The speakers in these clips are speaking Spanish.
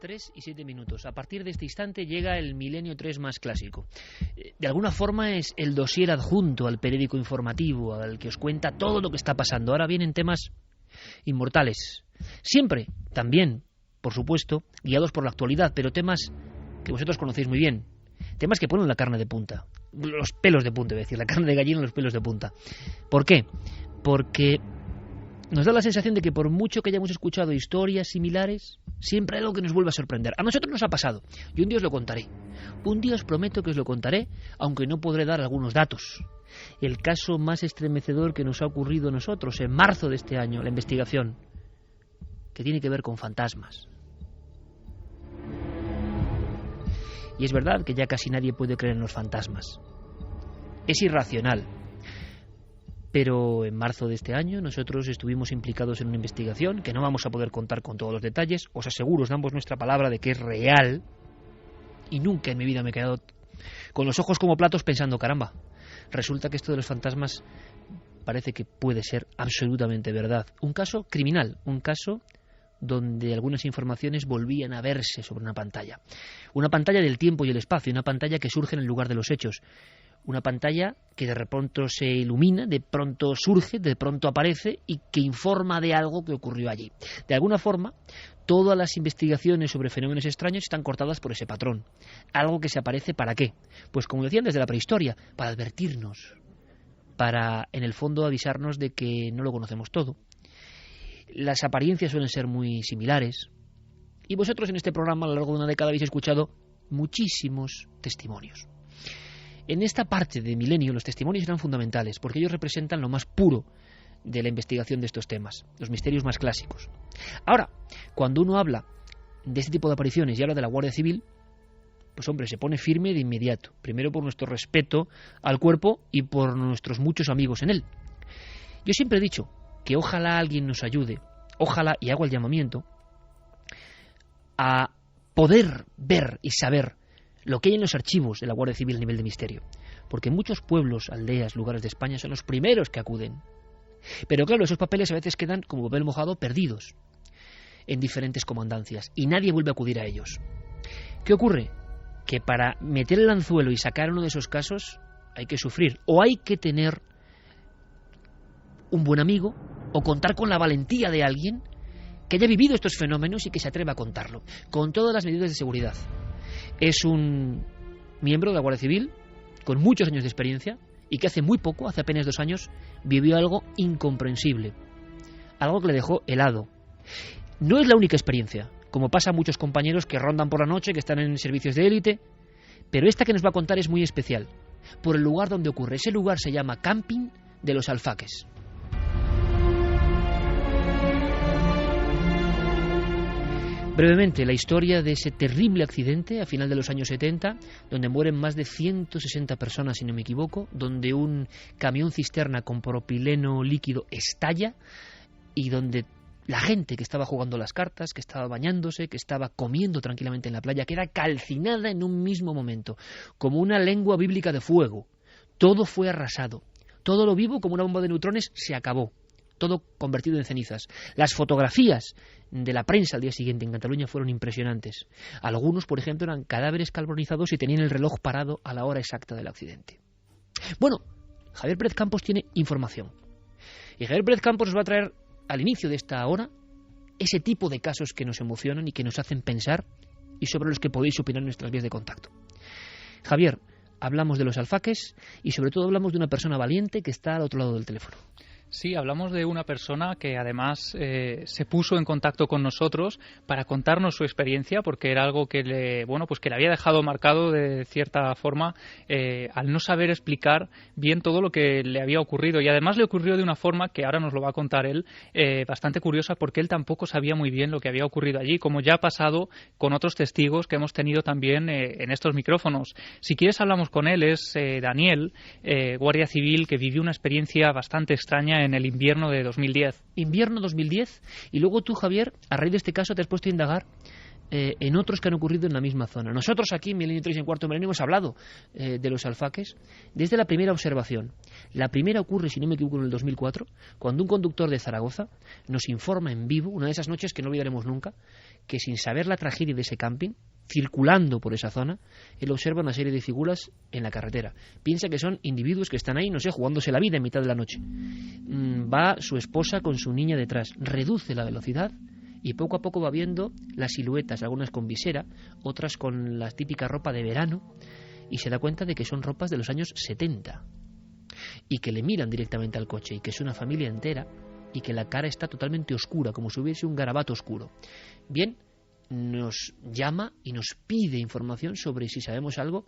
3:07. A partir de este instante llega el Milenio 3 más clásico. De alguna forma es el dossier adjunto al periódico informativo, al que os cuenta todo lo que está pasando. Ahora vienen temas inmortales. Siempre, también, por supuesto, guiados por la actualidad, pero temas que vosotros conocéis muy bien. Temas que ponen la carne de punta. Los pelos de punta, es decir, la carne de gallina y los pelos de punta. ¿Por qué? Porque nos da la sensación de que por mucho que hayamos escuchado historias similares, siempre hay algo que nos vuelve a sorprender. A nosotros nos ha pasado, y un día os lo contaré. Un día os prometo que os lo contaré, aunque no podré dar algunos datos. El caso más estremecedor que nos ha ocurrido a nosotros en marzo de este año, la investigación, que tiene que ver con fantasmas. Y es verdad que ya casi nadie puede creer en los fantasmas. Es irracional. Pero en marzo de este año nosotros estuvimos implicados en una investigación que no vamos a poder contar con todos los detalles. Os aseguro, os damos nuestra palabra de que es real. Y nunca en mi vida me he quedado con los ojos como platos pensando, caramba, resulta que esto de los fantasmas parece que puede ser absolutamente verdad. Un caso criminal, un caso donde algunas informaciones volvían a verse sobre una pantalla. Una pantalla del tiempo y el espacio, una pantalla que surge en el lugar de los hechos. Una pantalla que de pronto se ilumina, de pronto surge, de pronto aparece y que informa de algo que ocurrió allí. De alguna forma, todas las investigaciones sobre fenómenos extraños están cortadas por ese patrón. Algo que se aparece ¿para qué? Pues como decían desde la prehistoria, para advertirnos, para en el fondo avisarnos de que no lo conocemos todo. Las apariencias suelen ser muy similares y vosotros en este programa a lo largo de una década habéis escuchado muchísimos testimonios. En esta parte de Milenio los testimonios eran fundamentales porque ellos representan lo más puro de la investigación de estos temas, los misterios más clásicos. Ahora, cuando uno habla de este tipo de apariciones y habla de la Guardia Civil, pues hombre, se pone firme de inmediato. Primero por nuestro respeto al cuerpo y por nuestros muchos amigos en él. Yo siempre he dicho que ojalá alguien nos ayude, ojalá, y hago el llamamiento, a poder ver y saber lo que hay en los archivos de la Guardia Civil a nivel de misterio. Porque muchos pueblos, aldeas, lugares de España son los primeros que acuden. Pero claro, esos papeles a veces quedan como papel mojado perdidos en diferentes comandancias y nadie vuelve a acudir a ellos. ¿Qué ocurre? Que para meter el anzuelo y sacar uno de esos casos hay que sufrir o hay que tener un buen amigo o contar con la valentía de alguien que haya vivido estos fenómenos y que se atreva a contarlo, con todas las medidas de seguridad. Es un miembro de la Guardia Civil con muchos años de experiencia y que hace muy poco, hace apenas 2 años, vivió algo incomprensible, algo que le dejó helado. No es la única experiencia, como pasa a muchos compañeros que rondan por la noche, que están en servicios de élite, pero esta que nos va a contar es muy especial, por el lugar donde ocurre. Ese lugar se llama Camping de los Alfaques. Brevemente, la historia de ese terrible accidente a final de los años 70, donde mueren más de 160 personas, si no me equivoco, donde un camión cisterna con propileno líquido estalla y donde la gente que estaba jugando las cartas, que estaba bañándose, que estaba comiendo tranquilamente en la playa, queda calcinada en un mismo momento, como una lengua bíblica de fuego. Todo fue arrasado. Todo lo vivo, como una bomba de neutrones, se acabó. Todo convertido en cenizas. Las fotografías de la prensa al día siguiente en Cataluña fueron impresionantes. Algunos, por ejemplo, eran cadáveres carbonizados y tenían el reloj parado a la hora exacta del accidente. Bueno, Javier Pérez Campos tiene información. Y Javier Pérez Campos nos va a traer al inicio de esta hora ese tipo de casos que nos emocionan y que nos hacen pensar y sobre los que podéis opinar en nuestras vías de contacto. Javier, hablamos de los alfaques y sobre todo hablamos de una persona valiente que está al otro lado del teléfono. Sí, hablamos de una persona que además se puso en contacto con nosotros para contarnos su experiencia, porque era algo que le había dejado marcado de cierta forma al no saber explicar bien todo lo que le había ocurrido. Y además le ocurrió de una forma que ahora nos lo va a contar él, bastante curiosa, porque él tampoco sabía muy bien lo que había ocurrido allí, como ya ha pasado con otros testigos que hemos tenido también en estos micrófonos. Si quieres hablamos con él, es Daniel, guardia civil, que vivió una experiencia bastante extraña en el invierno de 2010. Invierno 2010, y luego tú, Javier, a raíz de este caso te has puesto a indagar en otros que han ocurrido en la misma zona. Nosotros aquí en Milenio 3 y en Cuarto Milenio hemos hablado de los alfaques desde la primera observación. La primera ocurre, si no me equivoco, en el 2004, cuando un conductor de Zaragoza nos informa en vivo, una de esas noches que no olvidaremos nunca, que sin saber la tragedia de ese camping, circulando por esa zona, él observa una serie de figuras en la carretera. Piensa que son individuos que están ahí, no sé, jugándose la vida en mitad de la noche. Va su esposa con su niña detrás, reduce la velocidad y poco a poco va viendo las siluetas, algunas con visera, otras con la típica ropa de verano, y se da cuenta de que son ropas de los años 70 y que le miran directamente al coche y que es una familia entera y que la cara está totalmente oscura, como si hubiese un garabato oscuro. Bien, nos llama y nos pide información sobre si sabemos algo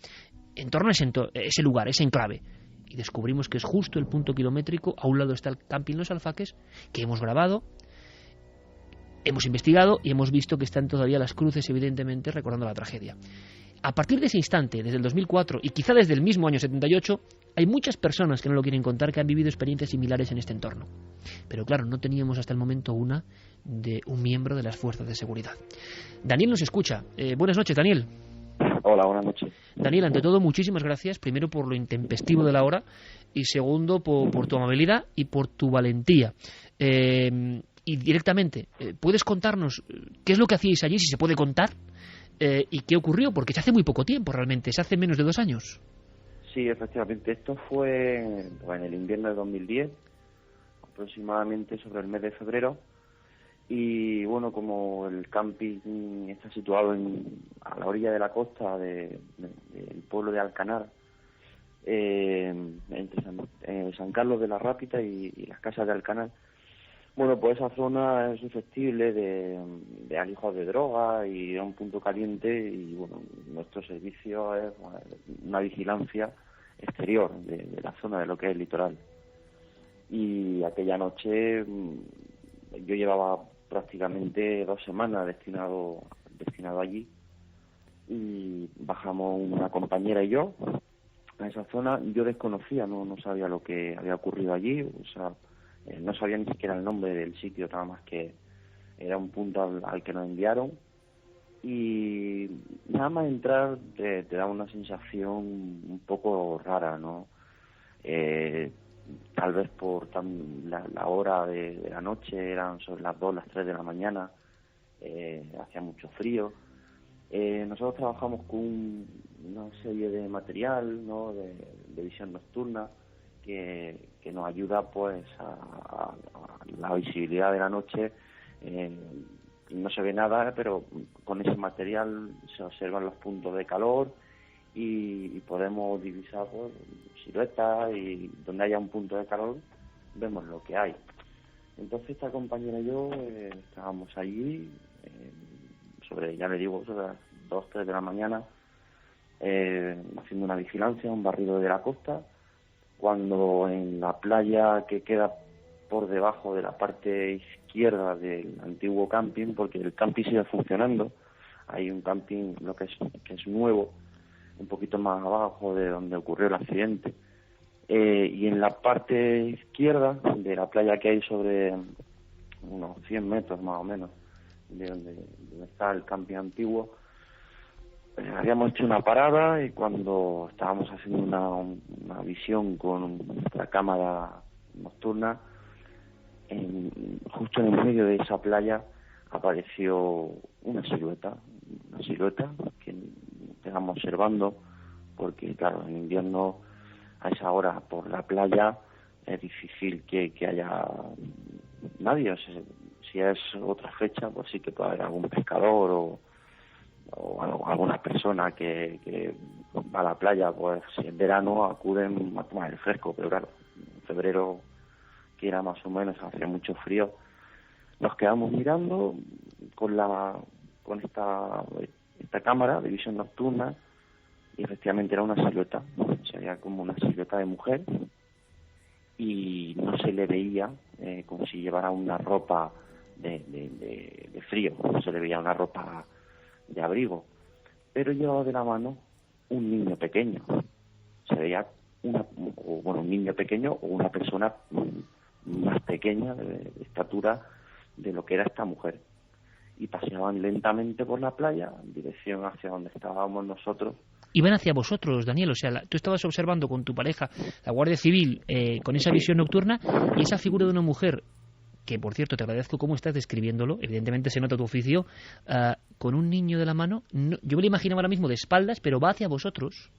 en torno a ese lugar, ese enclave. Y descubrimos que es justo el punto kilométrico. A un lado está el camping Los Alfaques, que hemos grabado, hemos investigado y hemos visto que están todavía las cruces, evidentemente, recordando la tragedia. A partir de ese instante, desde el 2004 y quizá desde el mismo año 78, hay muchas personas que no lo quieren contar, que han vivido experiencias similares en este entorno. Pero claro, no teníamos hasta el momento una de un miembro de las fuerzas de seguridad. Daniel nos escucha. Buenas noches, Daniel. Hola, buenas noches. Daniel, ante todo, muchísimas gracias, primero por lo intempestivo de la hora y segundo por tu amabilidad y por tu valentía. Y directamente, ¿puedes contarnos qué es lo que hacíais allí, si se puede contar? ¿Y qué ocurrió? Porque se hace muy poco tiempo realmente, se hace menos de 2 años. Sí, efectivamente, esto fue en el invierno de 2010, aproximadamente sobre el mes de febrero. Y bueno, como el camping está situado a la orilla de la costa del pueblo de Alcanar, entre San Carlos de la Rápita y las casas de Alcanar, bueno, pues esa zona es susceptible de alijos de droga y es un punto caliente, y bueno, nuestro servicio es una vigilancia exterior de la zona de lo que es el litoral. Y aquella noche yo llevaba prácticamente 2 semanas destinado allí, y bajamos una compañera y yo a esa zona. Yo desconocía, no sabía lo que había ocurrido allí, o sea, no sabía ni siquiera el nombre del sitio, nada más que era un punto al que nos enviaron, y nada más entrar te da una sensación un poco rara, ¿no? Tal vez por la hora de la noche, eran sobre las 2, las 3 de la mañana, hacía mucho frío. Nosotros trabajamos con una serie de material, ¿no?, de visión nocturna, que nos ayuda pues a la visibilidad de la noche. No se ve nada, pero con ese material se observan los puntos de calor y podemos divisar pues siluetas, y donde haya un punto de calor vemos lo que hay. Entonces esta compañera y yo estábamos allí sobre las 2, 3 de la mañana, haciendo una vigilancia, un barrido de la costa, cuando en la playa que queda por debajo de la parte izquierda del antiguo camping, porque el camping sigue funcionando, hay un camping que es nuevo, un poquito más abajo de donde ocurrió el accidente, y en la parte izquierda de la playa, que hay sobre unos 100 metros más o menos de donde está el camping antiguo, habíamos hecho una parada, y cuando estábamos haciendo una visión con nuestra cámara nocturna, justo en el medio de esa playa apareció una silueta que quedamos observando, porque claro, en invierno a esa hora por la playa es difícil que haya nadie. O sea, si es otra fecha, pues sí que puede haber algún pescador o alguna persona que va a la playa, pues si en verano acuden a tomar el fresco, pero claro, en febrero, que era más o menos, hacía mucho frío, nos quedamos mirando con esta cámara de visión nocturna, y efectivamente era una silueta, se veía como una silueta de mujer, y no se le veía como si llevara una ropa de frío, no se le veía una ropa de abrigo, pero llevaba de la mano un niño pequeño. Se veía un niño pequeño o una persona más pequeña de estatura de lo que era esta mujer, y paseaban lentamente por la playa en dirección hacia donde estábamos nosotros. Iban hacia vosotros, Daniel, o sea, tú estabas observando con tu pareja, la Guardia Civil, con esa visión nocturna, y esa figura de una mujer que por cierto te agradezco cómo estás describiéndolo, evidentemente se nota tu oficio, con un niño de la mano, no, yo me lo imaginaba ahora mismo de espaldas, pero va hacia vosotros.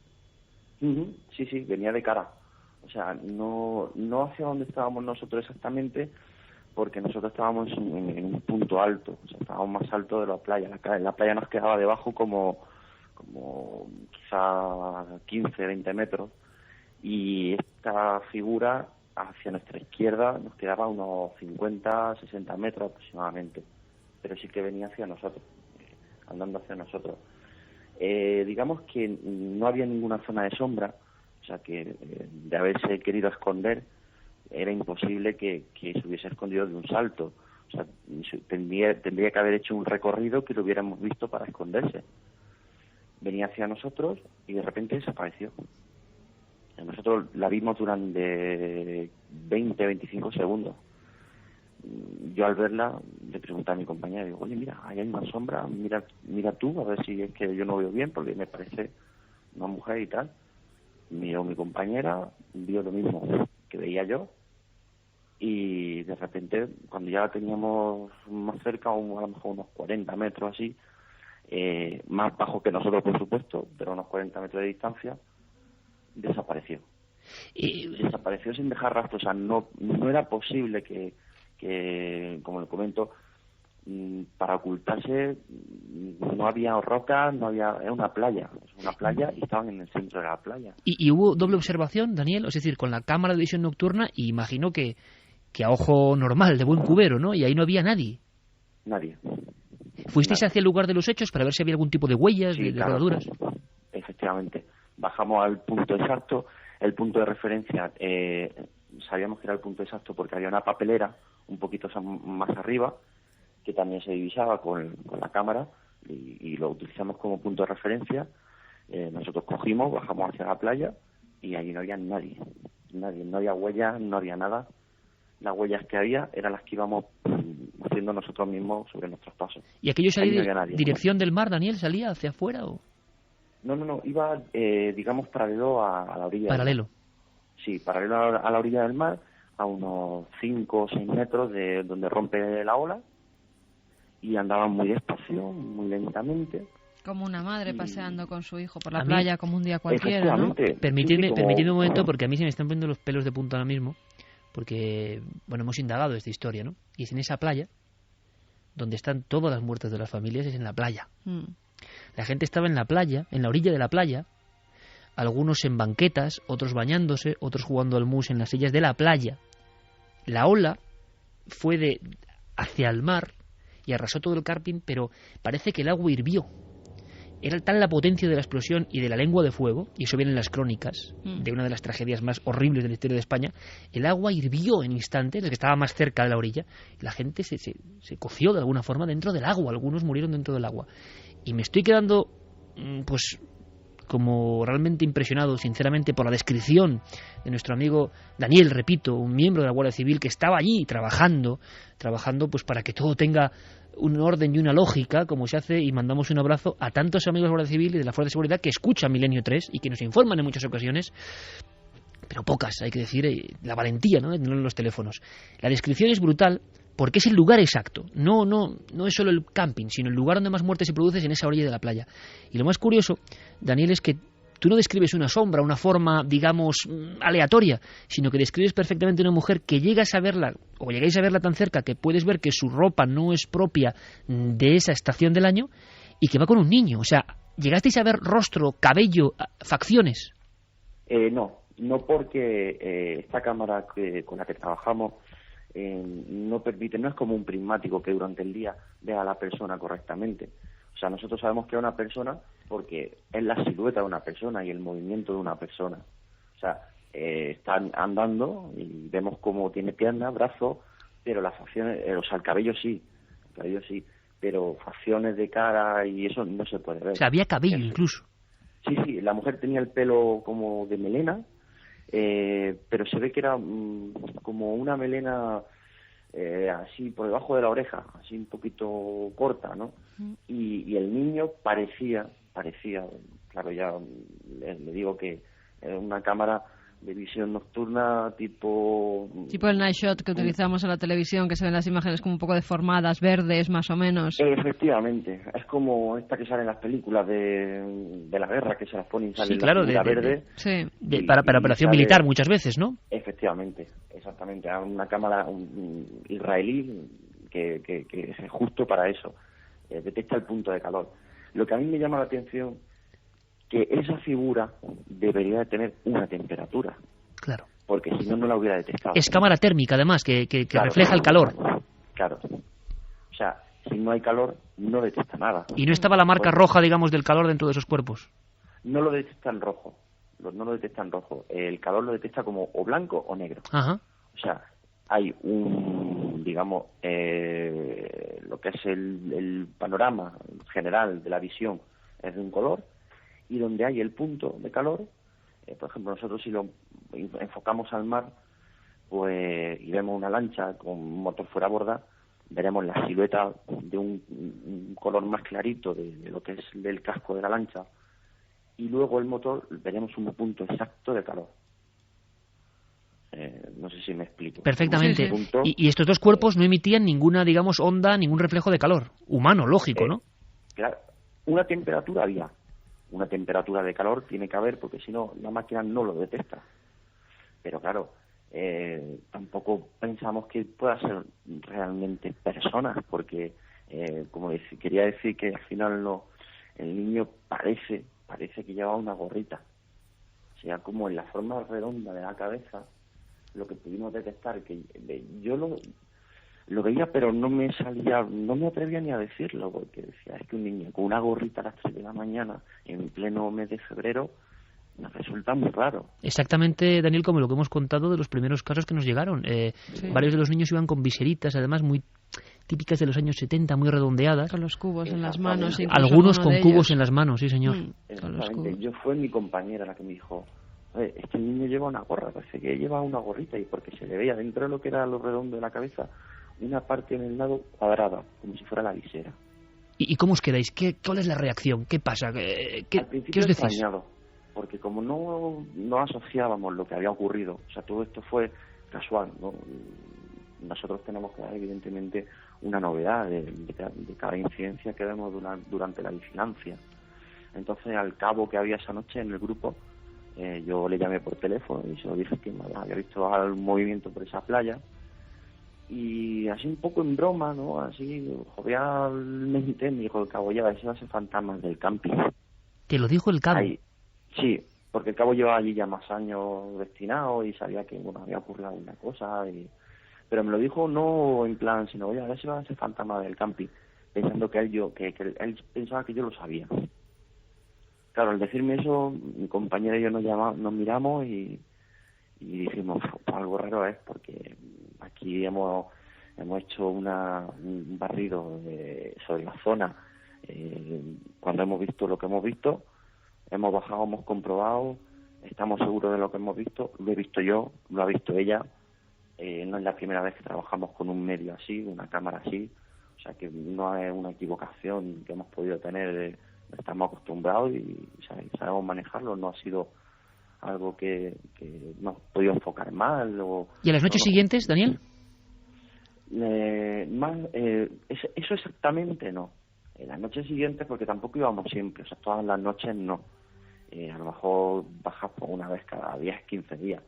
Sí, venía de cara. O sea, no hacia donde estábamos nosotros exactamente, porque nosotros estábamos en un punto alto, o sea, estábamos más alto de la playa. La playa nos quedaba debajo como quizá 15, 20 metros, y esta figura hacia nuestra izquierda nos quedaba unos 50, 60 metros aproximadamente, pero sí que venía hacia nosotros, andando hacia nosotros. Digamos que no había ninguna zona de sombra, o sea que de haberse querido esconder era imposible que se hubiese escondido de un salto. O sea, tendría que haber hecho un recorrido que lo hubiéramos visto para esconderse. Venía hacia nosotros y de repente desapareció. Nosotros la vimos durante 20, 25 segundos. Yo al verla le pregunté a mi compañera, digo, oye, mira, ahí hay una sombra, mira tú, a ver si es que yo no veo bien, porque me parece una mujer y tal. Miró mi compañera, vio lo mismo que veía yo, y de repente, cuando ya la teníamos más cerca, a lo mejor unos 40 metros así, más bajo que nosotros, por supuesto, pero unos 40 metros de distancia, desapareció. Desapareció sin dejar rastro. O sea, no era posible que como le comento, para ocultarse no había rocas, era una playa y estaban en el centro de la playa. ¿Y hubo doble observación, Daniel? Es decir, con la cámara de visión nocturna, imagino que a ojo normal, de buen cubero, ¿no? Y ahí no había nadie. Nadie. ¿Fuisteis hacia el lugar de los hechos para ver si había algún tipo de huellas, sí, de rodaduras? Efectivamente. Bajamos al punto exacto, el punto de referencia, sabíamos que era el punto exacto porque había una papelera un poquito más arriba, que también se divisaba con la cámara, y lo utilizamos como punto de referencia. Nosotros cogimos, bajamos hacia la playa, y allí no había nadie, no había huellas, no había nada. Las huellas que había eran las que íbamos haciendo nosotros mismos sobre nuestros pasos. ¿Y aquello salía dirección del mar, Daniel? ¿Salía hacia afuera o...? No, iba, digamos, paralelo a la orilla. ¿Paralelo? Sí, paralelo a la orilla del mar, a unos 5 o 6 metros de donde rompe la ola, y andaban muy despacio, muy lentamente. Como una madre paseando con su hijo por la playa, como un día cualquiera, ¿no? Permitidme un momento, porque a mí se me están poniendo los pelos de punta ahora mismo, porque, bueno, hemos indagado esta historia, ¿no? Y es en esa playa donde están todas las muertes de las familias, es en la playa. La gente estaba en la playa, en la orilla de la playa, algunos en banquetas, otros bañándose, otros jugando al mus en las sillas de la playa. La ola fue hacia el mar y arrasó todo el camping, pero parece que el agua hirvió. Era tal la potencia de la explosión y de la lengua de fuego, y eso viene en las crónicas de una de las tragedias más horribles de la historia de España. El agua hirvió en instantes, el que estaba más cerca de la orilla, y la gente se coció de alguna forma dentro del agua, algunos murieron dentro del agua. Y me estoy quedando, pues, como realmente impresionado, sinceramente, por la descripción de nuestro amigo Daniel, repito, un miembro de la Guardia Civil que estaba allí trabajando pues para que todo tenga un orden y una lógica, como se hace, y mandamos un abrazo a tantos amigos de la Guardia Civil y de la Fuerza de Seguridad que escuchan Milenio 3 y que nos informan en muchas ocasiones, pero pocas, hay que decir, la valentía, ¿no?, de tener los teléfonos. La descripción es brutal porque es el lugar exacto, no es solo el camping, sino el lugar donde más muerte se produce es en esa orilla de la playa. Y lo más curioso, Daniel, es que tú no describes una sombra, una forma, digamos, aleatoria, sino que describes perfectamente una mujer que llegas a verla, o llegáis a verla tan cerca que puedes ver que su ropa no es propia de esa estación del año y que va con un niño. O sea, ¿llegasteis a ver rostro, cabello, facciones? No porque esta cámara con la que trabajamos no permite, no es como un prismático que durante el día vea a la persona correctamente. O sea, nosotros sabemos que es una persona porque es la silueta de una persona y el movimiento de una persona. O sea, están andando y vemos cómo tiene piernas, brazos, pero las facciones, o sea, el cabello sí, pero facciones de cara y eso no se puede ver. O sea, había cabello incluso. Sí, la mujer tenía el pelo como de melena, pero se ve que era como una melena así por debajo de la oreja, así un poquito corta, ¿no? Y el niño parecía, claro, ya le digo que una cámara de visión nocturna tipo el night shot que utilizamos en la televisión, que se ven las imágenes como un poco deformadas, verdes más o menos. Efectivamente, es como esta que sale en las películas de la guerra, que se las ponen y sale claro, la verde. Para operación militar muchas veces, ¿no? Efectivamente, exactamente, a una cámara israelí que es justo para eso, detecta el punto de calor. Lo que a mí me llama la atención, que esa figura debería de tener una temperatura. Claro. Porque si no, no la hubiera detectado. Es cámara térmica, además, que claro, refleja el calor. Claro. O sea, si no hay calor, no detecta nada. ¿Y no estaba la marca roja, digamos, del calor dentro de esos cuerpos? No lo detecta en rojo. No lo detecta en rojo. El calor lo detecta como o blanco o negro. Ajá. O sea, hay digamos, lo que es el panorama general de la visión es de un color, y donde hay el punto de calor, por ejemplo, nosotros si lo enfocamos al mar, pues y vemos una lancha con motor fuera a borda, veremos la silueta de un color más clarito de lo que es del casco de la lancha, y luego el motor veremos un punto exacto de calor. No sé si me explico. Perfectamente. Punto, y estos dos cuerpos no emitían ninguna, digamos, onda, ningún reflejo de calor humano, lógico, ¿no? Claro, una temperatura había. Una temperatura de calor tiene que haber, porque si no, la máquina no lo detecta. Pero claro, tampoco pensamos que pueda ser realmente personas, porque, quería decir que al final el niño parece que lleva una gorrita. O sea, como en la forma redonda de la cabeza, lo que pudimos detectar, que yo lo veía, pero no me atrevía ni a decirlo, porque decía, es que un niño con una gorrita a las 3 de la mañana, en pleno mes de febrero, me resulta muy raro. Exactamente, Daniel, como lo que hemos contado de los primeros casos que nos llegaron. Varios de los niños iban con viseritas, además muy típicas de los años 70, muy redondeadas. Con los cubos en las manos. Algunos con cubos en las manos, sí, señor. Con los cubos. Yo fue mi compañera la que me dijo, este niño lleva una gorra, parece que lleva una gorrita, y porque se le veía dentro de lo que era lo redondo de la cabeza, una parte en el lado cuadrada, como si fuera la visera. ¿Y cómo os quedáis? ¿Cuál es la reacción? ¿Qué pasa? Al ¿Qué os decís? Extrañado, porque como no asociábamos lo que había ocurrido, o sea, todo esto fue casual, ¿no? Nosotros tenemos que dar, evidentemente, una novedad de cada incidencia que vemos durante la vigilancia. Entonces, al cabo que había esa noche en el grupo, yo le llamé por teléfono y se lo dije que había visto algún movimiento por esa playa, y así un poco en broma, ¿no? Así jovialmente me dijo el cabo, ya ese va a ser fantasmas del camping. ¿Te lo dijo el cabo? Ahí, sí, porque el cabo llevaba allí ya más años destinado y sabía que había ocurrido alguna cosa, pero me lo dijo no en plan, sino, oye, a ver si va a ser fantasma del camping, pensando que él pensaba que yo lo sabía. Claro, al decirme eso, mi compañera y yo nos miramos y dijimos, algo raro es, porque aquí hemos hecho un barrido sobre la zona. Cuando hemos visto lo que hemos visto, hemos bajado, hemos comprobado, estamos seguros de lo que hemos visto, lo he visto yo, lo ha visto ella. No es la primera vez que trabajamos con un medio así, una cámara así, o sea que no es una equivocación que hemos podido tener, estamos acostumbrados y sabemos manejarlo, no ha sido algo que no hemos podido enfocar mal. ¿Y a las noches siguientes, Daniel? Eso exactamente no. En las noches siguientes, porque tampoco íbamos siempre, o sea, todas las noches no. A lo mejor bajas por una vez cada 10, 15 días.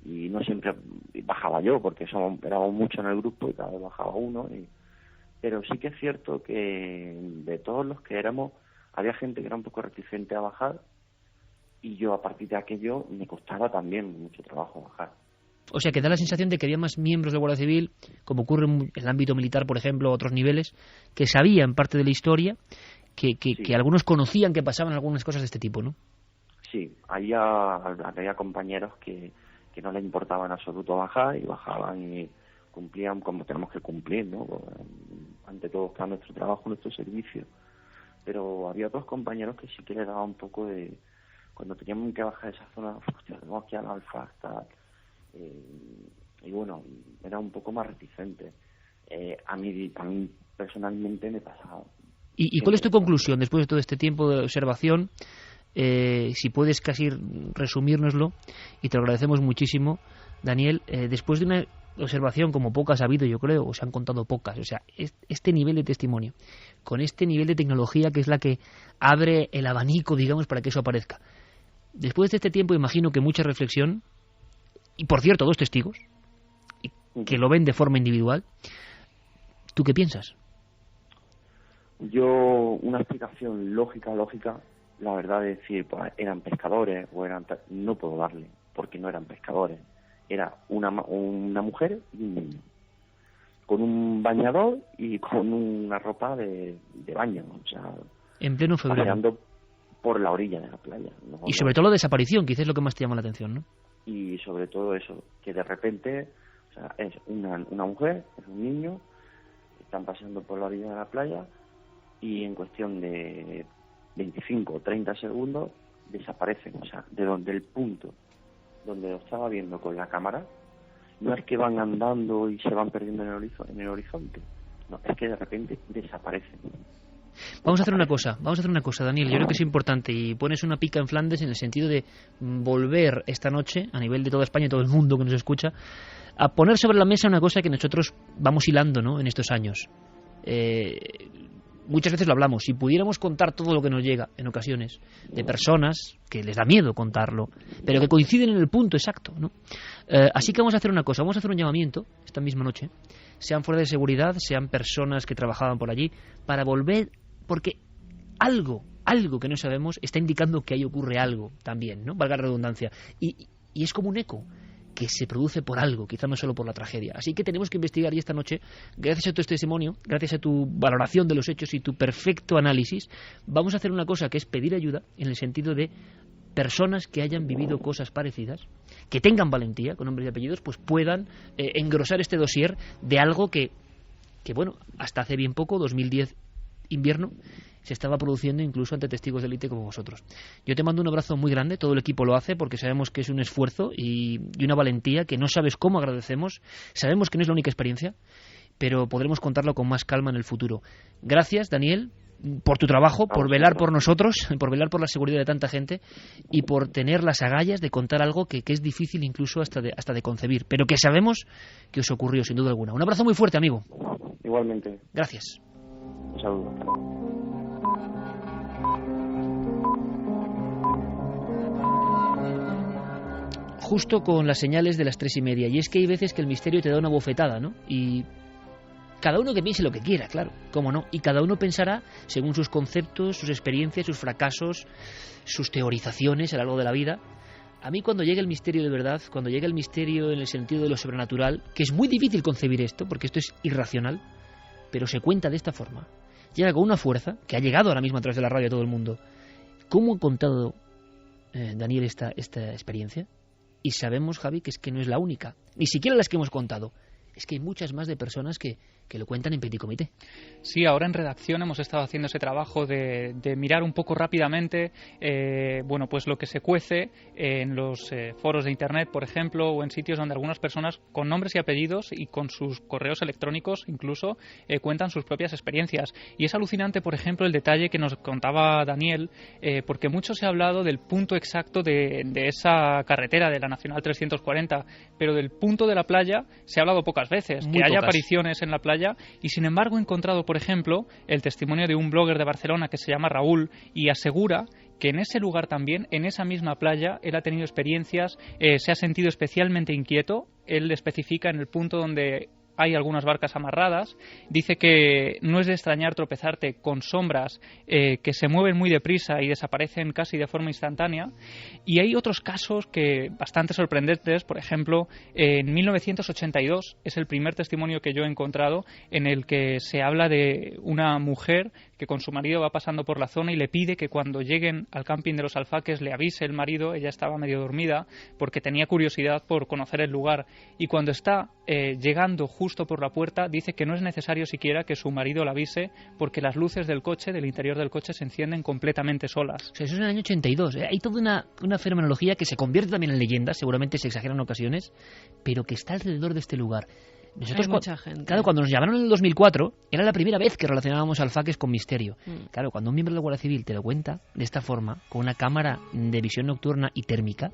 Y no siempre bajaba yo, porque éramos muchos en el grupo y cada vez bajaba uno. Pero sí que es cierto que de todos los que éramos, había gente que era un poco reticente a bajar, y yo a partir de aquello me costaba también mucho trabajo bajar. O sea, que da la sensación de que había más miembros de Guardia Civil, como ocurre en el ámbito militar, por ejemplo, a otros niveles, que sabían parte de la historia, que algunos conocían que pasaban algunas cosas de este tipo, ¿no? Sí, había compañeros que no les importaba en absoluto bajar, y bajaban y cumplían como tenemos que cumplir, ¿no? Ante todo está nuestro trabajo, nuestro servicio. Pero había otros compañeros que sí que les daba un poco de... Cuando teníamos que bajar esa zona, tenemos que ir al alfa, tal... y bueno, era un poco más reticente. A mí personalmente me pasaba. ¿Y cuál es tu conclusión después de todo este tiempo de observación? Si puedes casi resumírnoslo, y te lo agradecemos muchísimo, Daniel, después de una observación como pocas ha habido, yo creo, o se han contado pocas, o sea, este nivel de testimonio, con este nivel de tecnología que es la que abre el abanico, digamos, para que eso aparezca. Después de este tiempo imagino que mucha reflexión, y por cierto, 2 testigos, que lo ven de forma individual. ¿Tú qué piensas? Yo, una explicación lógica, la verdad es decir, pues eran pescadores o no puedo darle, porque no eran pescadores. Era una mujer y un niño, con un bañador y con una ropa de baño, o sea, en pleno febrero, paseando por la orilla de la playa. ¿No? Y sobre todo la desaparición, quizás es lo que más te llama la atención, ¿no? Y sobre todo eso, que de repente, o sea, es una mujer, es un niño, están paseando por la orilla de la playa y en cuestión de 25 o 30 segundos desaparecen, o sea, de donde el punto donde lo estaba viendo con la cámara, no es que van andando y se van perdiendo en el horizonte, no, es que de repente desaparecen. Vamos a hacer una cosa, Daniel, yo creo que es importante, y pones una pica en Flandes en el sentido de volver esta noche, a nivel de toda España y todo el mundo que nos escucha, a poner sobre la mesa una cosa que nosotros vamos hilando, ¿no?, en estos años. Muchas veces lo hablamos, si pudiéramos contar todo lo que nos llega en ocasiones de personas que les da miedo contarlo, pero que coinciden en el punto exacto, ¿no? Así que vamos a hacer una cosa, vamos a hacer un llamamiento esta misma noche, sean fuerzas de seguridad, sean personas que trabajaban por allí, para volver, porque algo que no sabemos está indicando que ahí ocurre algo también, ¿no?, valga la redundancia, y es como un eco que se produce por algo, quizá no solo por la tragedia. Así que tenemos que investigar, y esta noche, gracias a tu testimonio, gracias a tu valoración de los hechos y tu perfecto análisis, vamos a hacer una cosa que es pedir ayuda en el sentido de personas que hayan vivido cosas parecidas, que tengan valentía, con nombres y apellidos, pues puedan engrosar este dossier de algo que bueno, hasta hace bien poco, 2010 invierno, se estaba produciendo incluso ante testigos de élite como vosotros. Yo te mando un abrazo muy grande, todo el equipo lo hace porque sabemos que es un esfuerzo y una valentía que no sabes cómo agradecemos, sabemos que no es la única experiencia, pero podremos contarlo con más calma en el futuro. Gracias, Daniel, por tu trabajo, por velar por nosotros, por velar por la seguridad de tanta gente y por tener las agallas de contar algo que es difícil incluso hasta de concebir, pero que sabemos que os ocurrió sin duda alguna. Un abrazo muy fuerte, amigo. Igualmente. Gracias. Un saludo. Justo con las señales de las 3:30, y es que hay veces que el misterio te da una bofetada, ¿no? Y cada uno que piense lo que quiera, claro, cómo no, y cada uno pensará según sus conceptos, sus experiencias, sus fracasos, sus teorizaciones a lo largo de la vida. A mí cuando llega el misterio de verdad, cuando llega el misterio en el sentido de lo sobrenatural, que es muy difícil concebir esto, porque esto es irracional, pero se cuenta de esta forma, llega con una fuerza que ha llegado ahora mismo a través de la radio a todo el mundo. ¿Cómo ha contado Daniel esta experiencia? Y sabemos, Javi, que es que no es la única, ni siquiera las que hemos contado. Es que hay muchas más de personas que lo cuentan en petit comité. Sí, ahora en redacción hemos estado haciendo ese trabajo de mirar un poco rápidamente bueno, pues lo que se cuece en los foros de internet, por ejemplo, o en sitios donde algunas personas con nombres y apellidos y con sus correos electrónicos incluso cuentan sus propias experiencias. Y es alucinante, por ejemplo, el detalle que nos contaba Daniel, porque mucho se ha hablado del punto exacto de esa carretera de la Nacional 340, pero del punto de la playa se ha hablado pocas veces. Muy que haya pocas. apariciones en la playa, y sin embargo he encontrado, por ejemplo, el testimonio de un blogger de Barcelona que se llama Raúl, y asegura que en ese lugar también, en esa misma playa, él ha tenido experiencias, se ha sentido especialmente inquieto. Él especifica en el punto donde hay algunas barcas amarradas, dice que no es de extrañar tropezarte con sombras que se mueven muy deprisa y desaparecen casi de forma instantánea. Y hay otros casos que bastante sorprendentes. Por ejemplo, en 1982 es el primer testimonio que yo he encontrado en el que se habla de una mujer que con su marido va pasando por la zona y le pide que cuando lleguen al camping de los Alfaques le avise el marido. Ella estaba medio dormida porque tenía curiosidad por conocer el lugar, y cuando está llegando justo por la puerta dice que no es necesario siquiera que su marido la avise porque las luces del coche, del interior del coche, se encienden completamente solas. O sea, eso es en el año 82. Hay toda una fenomenología que se convierte también en leyenda, seguramente se exagera en ocasiones, pero que está alrededor de este lugar. Nosotros, Hay mucha gente. Claro, cuando nos llamaron en el 2004, era la primera vez que relacionábamos alfaques con misterio. Claro, cuando un miembro de la Guardia Civil te lo cuenta de esta forma, con una cámara de visión nocturna y térmica...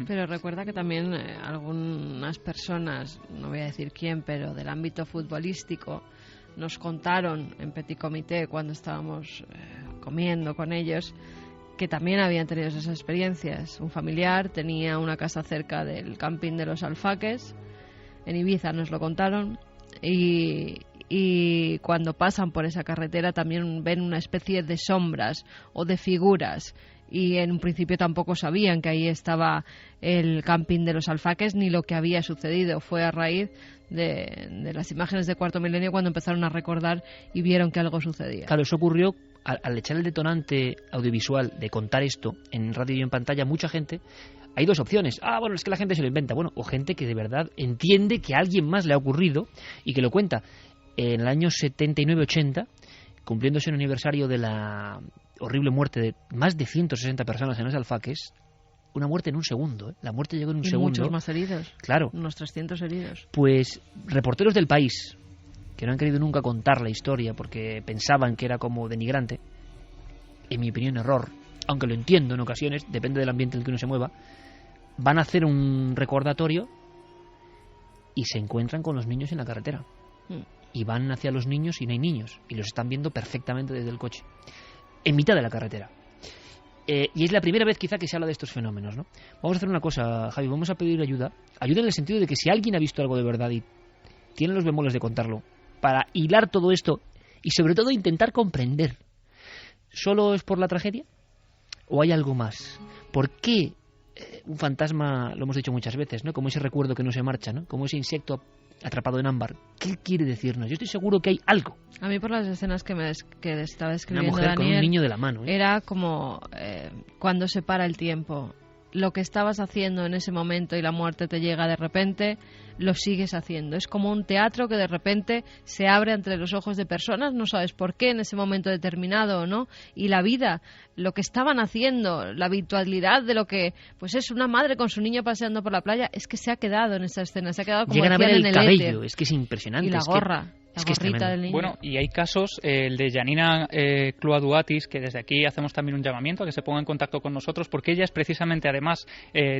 Pero recuerda que también algunas personas, no voy a decir quién, pero del ámbito futbolístico, nos contaron en Petit Comité, cuando estábamos comiendo con ellos, que también habían tenido esas experiencias. Un familiar tenía una casa cerca del camping de los Alfaques, en Ibiza nos lo contaron, y cuando pasan por esa carretera también ven una especie de sombras o de figuras, y en un principio tampoco sabían que ahí estaba el camping de los Alfaques ni lo que había sucedido. Fue a raíz de las imágenes de Cuarto Milenio cuando empezaron a recordar y vieron que algo sucedía. Claro, eso ocurrió al echar el detonante audiovisual de contar esto en radio y en pantalla. Mucha gente, hay dos opciones. Bueno, es que la gente se lo inventa. Bueno, o gente que de verdad entiende que a alguien más le ha ocurrido y que lo cuenta. En el año 79-80, cumpliéndose el aniversario de la horrible muerte de más de 160 personas en los Alfaques, una muerte en un segundo, ¿eh? La muerte llegó en un segundo. Muchos más heridos. Claro. Unos 300 heridos. Pues reporteros del País, que no han querido nunca contar la historia porque pensaban que era como denigrante, en mi opinión error, aunque lo entiendo en ocasiones, depende del ambiente en el que uno se mueva, van a hacer un recordatorio y se encuentran con los niños en la carretera. Y van hacia los niños y no hay niños, y los están viendo perfectamente desde el coche, en mitad de la carretera. Y es la primera vez quizá que se habla de estos fenómenos, ¿no? Vamos a hacer una cosa, Javi, vamos a pedir ayuda en el sentido de que si alguien ha visto algo de verdad y tiene los bemoles de contarlo, para hilar todo esto y sobre todo intentar comprender, ¿solo es por la tragedia o hay algo más? ¿Por qué un fantasma, lo hemos dicho muchas veces, ¿no? Como ese recuerdo que no se marcha, ¿no? Como ese insecto atrapado en ámbar. ¿Qué quiere decirnos? Yo estoy seguro que hay algo. A mí, por las escenas que estaba escribiendo una mujer Daniel, con un niño de la mano, ¿eh? Era como cuando se para el tiempo. Lo que estabas haciendo en ese momento y la muerte te llega de repente, lo sigues haciendo. Es como un teatro que de repente se abre entre los ojos de personas, no sabes por qué en ese momento determinado o no, y la vida, lo que estaban haciendo, la habitualidad de lo que pues es una madre con su niño paseando por la playa, es que se ha quedado en esa escena, se ha quedado como llegan a ver en el cabello, éter. Es que es impresionante. Y la gorra. La gorrita del niño. Bueno, y hay casos, el de Janina Cloaduatis, que desde aquí hacemos también un llamamiento a que se ponga en contacto con nosotros, porque ella es precisamente, además,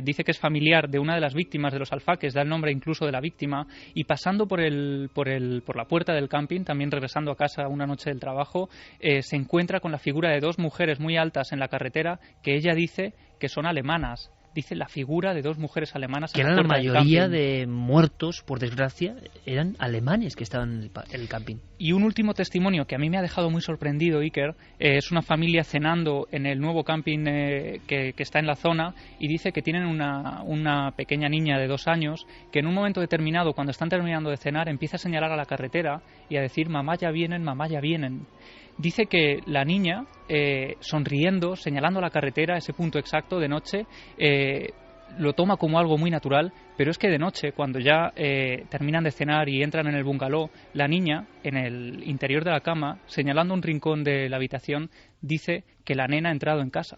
dice que es familiar de una de las víctimas de los Alfaques, da el nombre incluso de la víctima, y pasando por la puerta del camping, también regresando a casa una noche del trabajo, se encuentra con la figura de dos mujeres muy altas en la carretera que ella dice que son alemanas. Dice la figura de dos mujeres alemanas. Que eran la mayoría de muertos, por desgracia, eran alemanes que estaban en el camping. Y un último testimonio que a mí me ha dejado muy sorprendido, Iker, es una familia cenando en el nuevo camping que está en la zona, y dice que tienen una pequeña niña de 2 años que en un momento determinado, cuando están terminando de cenar, empieza a señalar a la carretera y a decir mamá ya vienen, mamá ya vienen. Dice que la niña, sonriendo, señalando la carretera, ese punto exacto de noche, lo toma como algo muy natural, pero es que de noche, cuando ya terminan de cenar y entran en el bungalow, la niña, en el interior de la cama, señalando un rincón de la habitación, dice que la nena ha entrado en casa.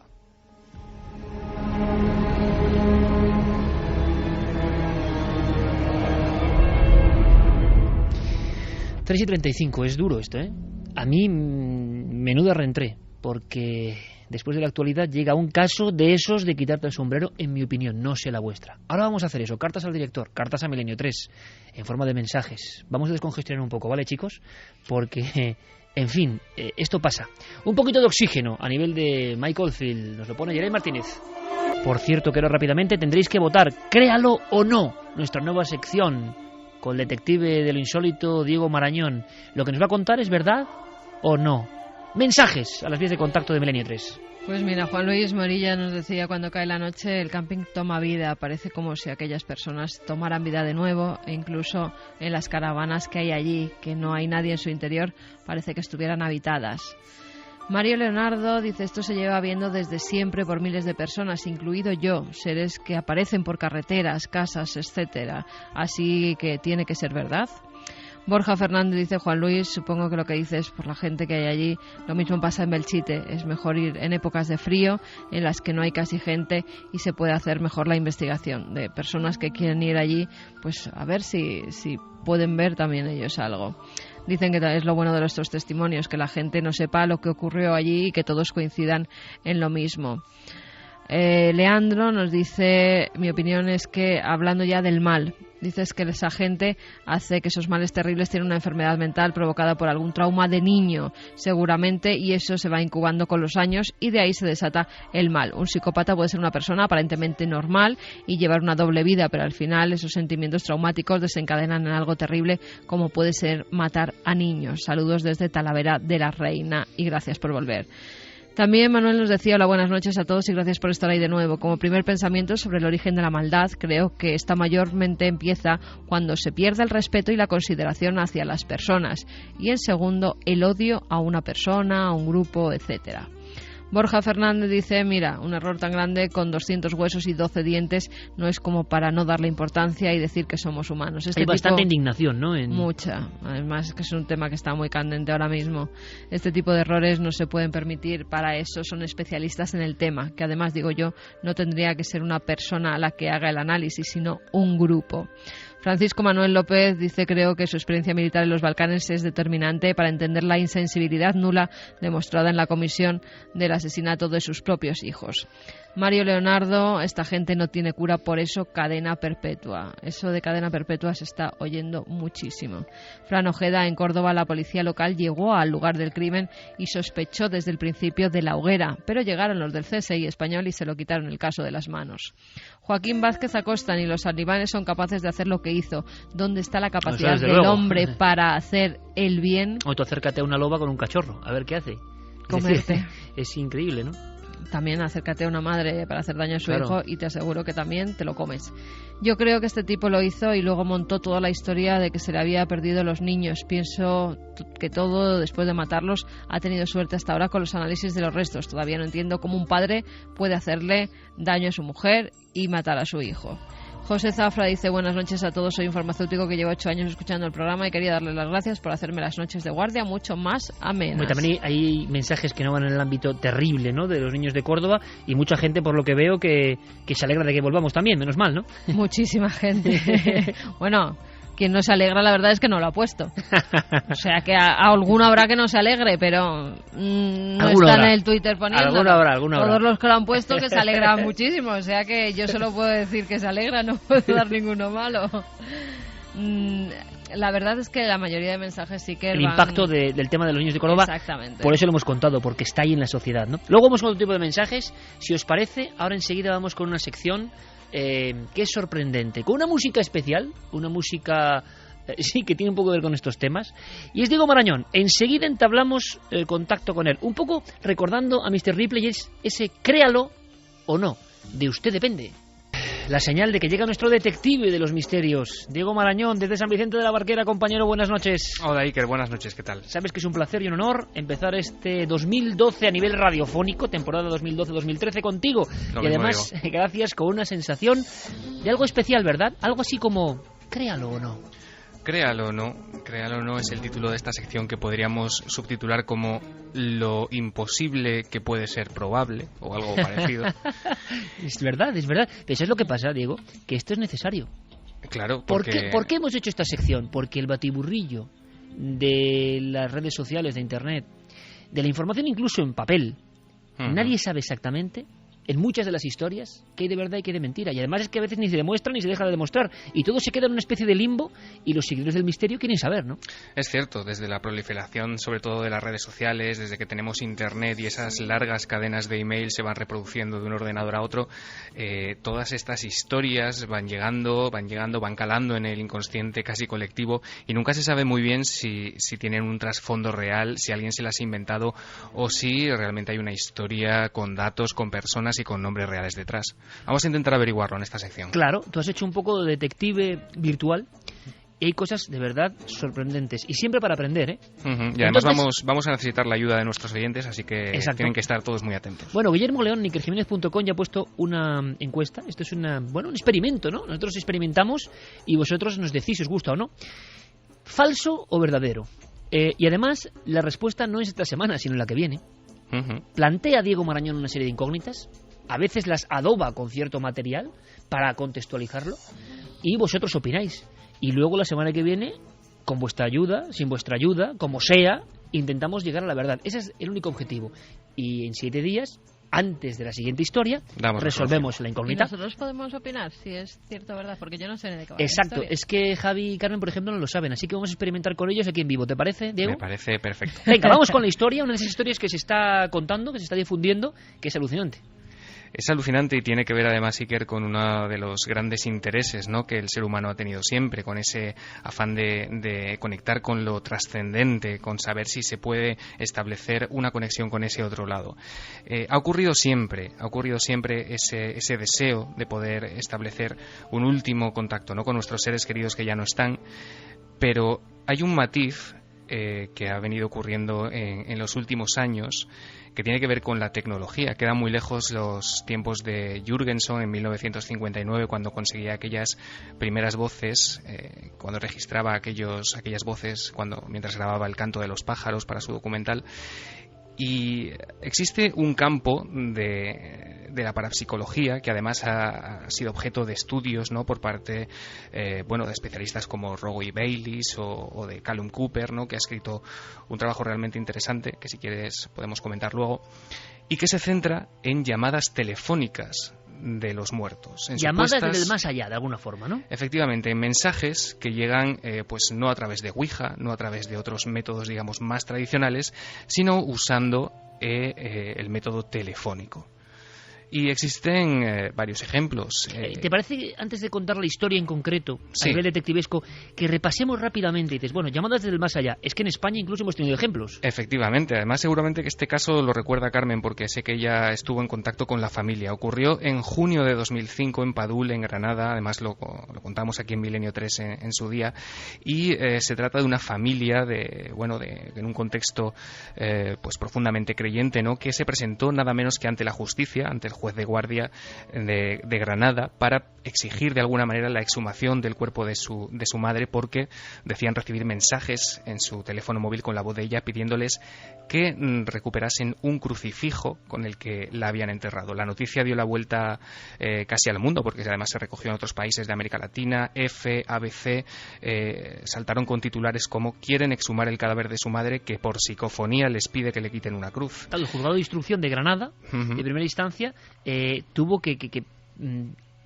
Tres y 35, es duro esto, ¿eh? A mí, menuda reentré, porque después de la actualidad llega un caso de esos de quitarte el sombrero, en mi opinión, no sé la vuestra. Ahora vamos a hacer eso, cartas al director, cartas a Milenio 3, en forma de mensajes. Vamos a descongestionar un poco, ¿vale, chicos? Porque, en fin, esto pasa. Un poquito de oxígeno a nivel de Mike Oldfield, nos lo pone Jeremy Martínez. Por cierto, que ahora rápidamente tendréis que votar, créalo o no, nuestra nueva sección con el detective de lo insólito Diego Marañón. Lo que nos va a contar es verdad o no. Mensajes a las vías de contacto de Milenio 3. Pues mira, Juan Luis Morilla nos decía: cuando cae la noche el camping toma vida, parece como si aquellas personas tomaran vida de nuevo, e incluso en las caravanas que hay allí, que no hay nadie en su interior, parece que estuvieran habitadas. Mario Leonardo dice: esto se lleva viendo desde siempre por miles de personas, incluido yo, seres que aparecen por carreteras, casas, etcétera, así que tiene que ser verdad. Borja Fernández dice: Juan Luis, supongo que lo que dices por la gente que hay allí. Lo mismo pasa en Belchite. Es mejor ir en épocas de frío, en las que no hay casi gente, y se puede hacer mejor la investigación de personas que quieren ir allí, pues a ver si pueden ver también ellos algo. Dicen que es lo bueno de nuestros testimonios, que la gente no sepa lo que ocurrió allí y que todos coincidan en lo mismo. Leandro nos dice: mi opinión es que, hablando ya del mal, dices que esa gente hace que esos males terribles tienen una enfermedad mental provocada por algún trauma de niño, seguramente, y eso se va incubando con los años y de ahí se desata el mal. Un psicópata puede ser una persona aparentemente normal y llevar una doble vida, pero al final esos sentimientos traumáticos desencadenan en algo terrible, como puede ser matar a niños. Saludos desde Talavera de la Reina y gracias por volver. También Manuel nos decía: hola, buenas noches a todos y gracias por estar ahí de nuevo. Como primer pensamiento sobre el origen de la maldad, creo que esta mayormente empieza cuando se pierde el respeto y la consideración hacia las personas, y en segundo, el odio a una persona, a un grupo, etcétera. Borja Fernández dice: mira, un error tan grande con 200 huesos y 12 dientes no es como para no darle importancia y decir que somos humanos. Hay bastante indignación, ¿no? Mucha. Además, que es un tema que está muy candente ahora mismo. Este tipo de errores no se pueden permitir. Para eso son especialistas en el tema, que además, digo yo, no tendría que ser una persona la que haga el análisis, sino un grupo. Francisco Manuel López dice: creo que su experiencia militar en los Balcanes es determinante para entender la insensibilidad nula demostrada en la comisión del asesinato de sus propios hijos. Mario Leonardo: esta gente no tiene cura, por eso cadena perpetua. Eso de cadena perpetua se está oyendo muchísimo. Fran Ojeda: en Córdoba la policía local llegó al lugar del crimen y sospechó desde el principio de la hoguera, pero llegaron los del CSI español y se lo quitaron el caso de las manos. Joaquín Vázquez Acosta: ni los talibanes son capaces de hacer lo que hizo. ¿Dónde está la capacidad del hombre para hacer el bien? O tú acércate a una loba con un cachorro, a ver qué hace. Comerte. Es increíble, ¿no? También acércate a una madre para hacer daño a su hijo y te aseguro que también te lo comes. Yo creo que este tipo lo hizo y luego montó toda la historia de que se le había perdido los niños. Pienso que todo, después de matarlos, ha tenido suerte hasta ahora con los análisis de los restos. Todavía no entiendo cómo un padre puede hacerle daño a su mujer y matar a su hijo. José Zafra dice: buenas noches a todos, soy un farmacéutico que llevo 8 años escuchando el programa y quería darle las gracias por hacerme las noches de guardia mucho más amenas. Bueno, también hay mensajes que no van en el ámbito terrible, ¿no?, de los niños de Córdoba, y mucha gente, por lo que veo, que se alegra de que volvamos también, menos mal, ¿no? Muchísima gente. Bueno, quien no se alegra, la verdad es que no lo ha puesto. O sea que a alguno habrá que no se alegre, pero no está en el Twitter poniéndolo. Alguno habrá. Todos los que lo han puesto que se alegran muchísimo. O sea que yo solo puedo decir que se alegra, no puedo dar ninguno malo. La verdad es que la mayoría de mensajes sí que el impacto del tema de los niños de Córdoba. Exactamente. Por eso lo hemos contado, porque está ahí en la sociedad, ¿no? Luego vamos con otro tipo de mensajes. Si os parece, ahora enseguida vamos con una sección que es sorprendente, con una música especial, una música sí que tiene un poco que ver con estos temas, y es Diego Marañón. Enseguida entablamos contacto con él, un poco recordando a Mr. Ripley, ese créalo o no, de usted depende. La señal de que llega nuestro detective de los misterios, Diego Marañón, desde San Vicente de la Barquera. Compañero, buenas noches. Hola Iker, buenas noches, ¿qué tal? Sabes que es un placer y un honor empezar este 2012 a nivel radiofónico, temporada 2012-2013 contigo. Y además, gracias, con una sensación de algo especial, ¿verdad? Algo así como, créalo o no. Créalo o no es el título de esta sección, que podríamos subtitular como lo imposible que puede ser probable o algo parecido. Es verdad. Pero eso es lo que pasa, Diego, que esto es necesario. Claro, porque... ¿Por qué hemos hecho esta sección? Porque el batiburrillo de las redes sociales, de Internet, de la información incluso en papel, nadie sabe exactamente, en muchas de las historias, qué hay de verdad y qué hay de mentira. Y además es que a veces ni se demuestra ni se deja de demostrar. Y todo se queda en una especie de limbo y los seguidores del misterio quieren saber, ¿no? Es cierto, desde la proliferación sobre todo de las redes sociales, desde que tenemos Internet y esas largas cadenas de email se van reproduciendo de un ordenador a otro, todas estas historias van calando en el inconsciente casi colectivo y nunca se sabe muy bien si tienen un trasfondo real, si alguien se las ha inventado o si realmente hay una historia con datos, con personas y con nombres reales detrás. Vamos a intentar averiguarlo en esta sección. Claro, tú has hecho un poco de detective virtual y hay cosas de verdad sorprendentes y siempre para aprender, ¿eh? Y además vamos a necesitar la ayuda de nuestros oyentes, así que tienen que estar todos muy atentos. Bueno, Guillermo León, NikerJiménez.com ya ha puesto una encuesta. Esto es un experimento, ¿no? Nosotros experimentamos y vosotros nos decís si os gusta o no. ¿Falso o verdadero? Y además, la respuesta no es esta semana, sino la que viene. Plantea Diego Marañón una serie de incógnitas, a veces las adoba con cierto material para contextualizarlo, y vosotros opináis. Y luego la semana que viene, con vuestra ayuda, sin vuestra ayuda, como sea, intentamos llegar a la verdad. Ese es el único objetivo. Y en 7 días, antes de la siguiente historia, resolvemos la incógnita. ¿Y nosotros podemos opinar si es cierto o verdad? Porque yo no sé de qué va. Exacto, es que Javi y Carmen, por ejemplo, no lo saben, así que vamos a experimentar con ellos aquí en vivo. ¿Te parece, Diego? Me parece perfecto. Venga, vamos con la historia, una de esas historias que se está contando, que se está difundiendo, que es alucinante. Es alucinante y tiene que ver además, Iker, con uno de los grandes intereses, ¿no?, que el ser humano ha tenido siempre, con ese afán de conectar con lo trascendente, con saber si se puede establecer una conexión con ese otro lado. Ha ocurrido siempre ese deseo de poder establecer un último contacto, ¿no?, con nuestros seres queridos que ya no están, pero hay un matiz que ha venido ocurriendo en los últimos años, que tiene que ver con la tecnología. Quedan muy lejos los tiempos de Jürgenson en 1959, cuando conseguía aquellas primeras voces, cuando registraba aquellas voces mientras grababa El canto de los pájaros para su documental. Y existe un campo de la parapsicología que además ha sido objeto de estudios, ¿no?, por parte de especialistas como Roy Bayliss o de Callum Cooper, ¿no?, que ha escrito un trabajo realmente interesante que, si quieres, podemos comentar luego, y que se centra en llamadas telefónicas de los muertos. Llamadas desde el más allá, de alguna forma, ¿no? Efectivamente, en mensajes que llegan no a través de Ouija, no a través de otros métodos, digamos, más tradicionales, sino usando el método telefónico. Y existen varios ejemplos. ¿Te parece, antes de contar la historia en concreto, sí, a nivel detectivesco, que repasemos rápidamente? Y dices, bueno, llamadas desde el más allá. Es que en España incluso hemos tenido ejemplos. Efectivamente. Además, seguramente que este caso lo recuerda Carmen, porque sé que ella estuvo en contacto con la familia. Ocurrió en junio de 2005 en Padul, en Granada. Además, lo contamos aquí en Milenio 3 en su día. Y se trata de una familia en un contexto profundamente creyente, ¿no?, que se presentó nada menos que ante la justicia, ante el juez de guardia de Granada, para exigir de alguna manera la exhumación del cuerpo de su madre, porque decían recibir mensajes en su teléfono móvil con la voz de ella pidiéndoles que recuperasen un crucifijo con el que la habían enterrado. La noticia dio la vuelta casi al mundo, porque además se recogió en otros países de América Latina. EFE, ABC saltaron con titulares como: quieren exhumar el cadáver de su madre, que por psicofonía les pide que le quiten una cruz. El juzgado de instrucción de Granada, de primera instancia, tuvo que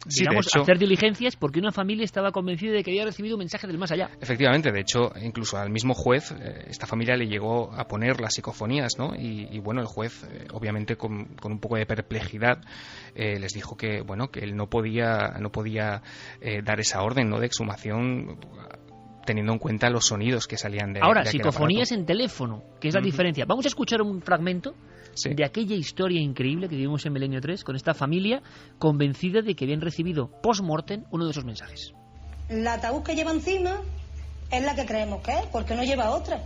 hacer diligencias porque una familia estaba convencida de que había recibido un mensaje del más allá. Efectivamente, de hecho, incluso al mismo juez, esta familia le llegó a poner las psicofonías, ¿no? Y el juez, obviamente con un poco de perplejidad, les dijo que él no podía dar esa orden, ¿no?, de exhumación, teniendo en cuenta los sonidos que salían de Ahora, de aquel psicofonías aparato. En teléfono, que es la diferencia. Vamos a escuchar un fragmento de aquella historia increíble que vivimos en Milenio 3 con esta familia convencida de que habían recibido post-mortem uno de esos mensajes. La ataúd que lleva encima es la que creemos que es, porque no lleva otra.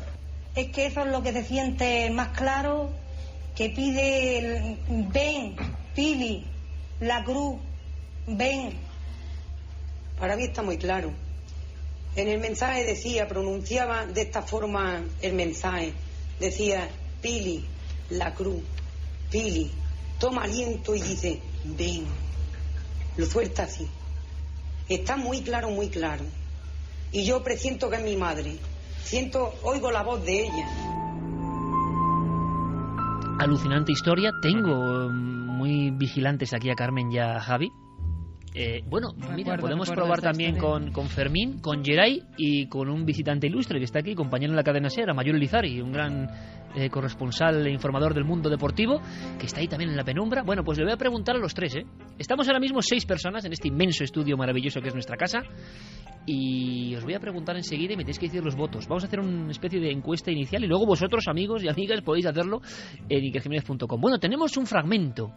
Es que eso es lo que se siente más claro, que pide ven, Pili, la cruz, ven. Para mí está muy claro. En el mensaje pronunciaba de esta forma el mensaje. Decía: Pili, la cruz, Pili. Toma aliento y dice: ven. Lo suelta así. Está muy claro, muy claro. Y yo presiento que es mi madre. Oigo la voz de ella. Alucinante historia. Tengo muy vigilantes aquí a Carmen y a Javi. Podemos probar también con Fermín, con Geray y con un visitante ilustre que está aquí, compañero en la cadena SER, Mayol Lizari, un gran corresponsal e informador del mundo deportivo, que está ahí también en la penumbra. Bueno, pues le voy a preguntar a los tres, Estamos ahora mismo 6 personas en este inmenso estudio maravilloso que es nuestra casa, y os voy a preguntar enseguida y me tenéis que decir los votos. Vamos a hacer una especie de encuesta inicial y luego vosotros, amigos y amigas, podéis hacerlo en ikerjimenez.com. Bueno, tenemos un fragmento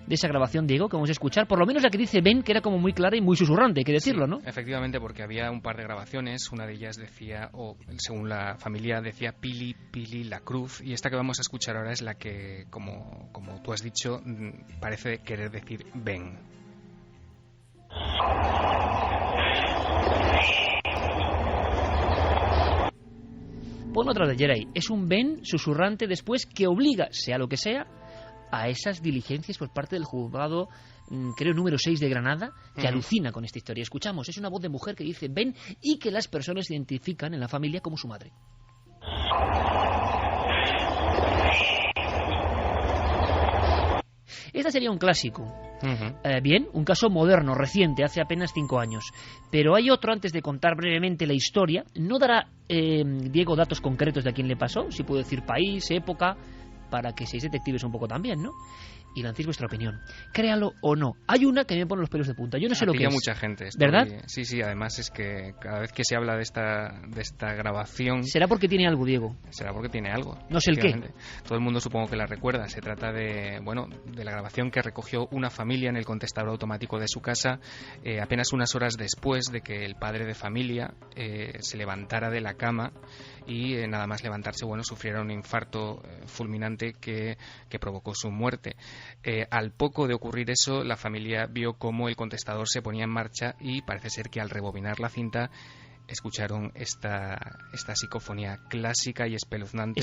de esa grabación, Diego, que vamos a escuchar, por lo menos la que dice Ben, que era como muy clara y muy susurrante, hay que decirlo, ¿no? Efectivamente, porque había un par de grabaciones, una de ellas decía, según la familia, decía Pili, Pili, la cruz, y esta que vamos a escuchar ahora es la que, como tú has dicho, parece querer decir Ben. Pon otra de Geray. Es un Ben susurrante después que obliga, sea lo que sea, a esas diligencias por parte del juzgado, creo, número 6 de Granada, que alucina con esta historia. Escuchamos, es una voz de mujer que dice ven y que las personas identifican en la familia como su madre. Esta sería un clásico. Bien, un caso moderno, reciente, hace apenas 5 años. Pero hay otro, antes de contar brevemente la historia. No dará Diego datos concretos de a quién le pasó, si puedo decir país, época, para que seáis detectives un poco también, ¿no? Y lancéis vuestra opinión. Créalo o no. Hay una que me pone los pelos de punta. Yo no sé lo que es. Mucha gente. ¿Verdad? Sí, además es que cada vez que se habla de esta grabación... ¿Será porque tiene algo, Diego? Será porque tiene algo. No sé el qué. Todo el mundo supongo que la recuerda. Se trata de la grabación que recogió una familia en el contestador automático de su casa apenas unas horas después de que el padre de familia se levantara de la cama y nada más levantarse, sufriera un infarto fulminante que provocó su muerte. Al poco de ocurrir eso, la familia vio cómo el contestador se ponía en marcha y parece ser que al rebobinar la cinta escucharon esta psicofonía clásica y espeluznante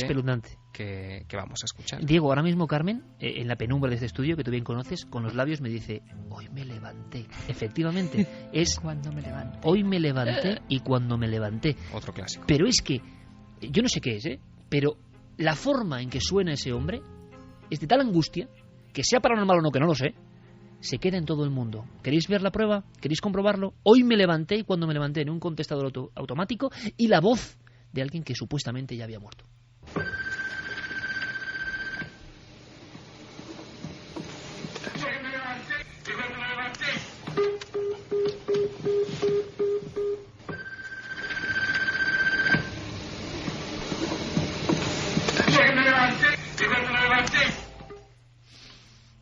que vamos a escuchar. Diego, ahora mismo Carmen, en la penumbra de este estudio que tú bien conoces, con los labios me dice, hoy me levanté. Efectivamente, es cuando me levanté. Hoy me levanté y cuando me levanté. Otro clásico. Pero es que, yo no sé qué es, pero la forma en que suena ese hombre es de tal angustia, que sea paranormal o no, que no lo sé, se queda en todo el mundo. ¿Queréis ver la prueba? ¿Queréis comprobarlo? Hoy me levanté y cuando me levanté en un contestador automático y la voz de alguien que supuestamente ya había muerto.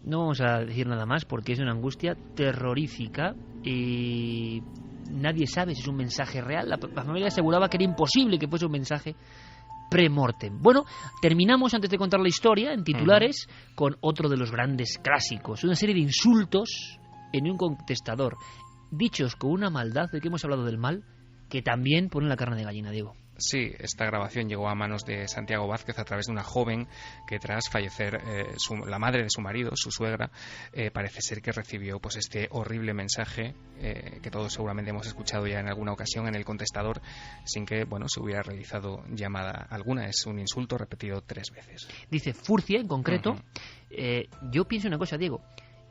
No vamos a decir nada más porque es una angustia terrorífica y nadie sabe si es un mensaje real. La familia aseguraba que era imposible que fuese un mensaje pre-mortem. Bueno, terminamos antes de contar la historia en titulares con otro de los grandes clásicos, una serie de insultos en un contestador, dichos con una maldad, de que hemos hablado del mal, que también ponen la carne de gallina, Diego. Sí, esta grabación llegó a manos de Santiago Vázquez a través de una joven que tras fallecer la madre de su marido, su suegra, parece ser que recibió este horrible mensaje que todos seguramente hemos escuchado ya en alguna ocasión en el contestador sin que se hubiera realizado llamada alguna. Es un insulto repetido 3 veces. Dice Furcia en concreto. Yo pienso una cosa, Diego.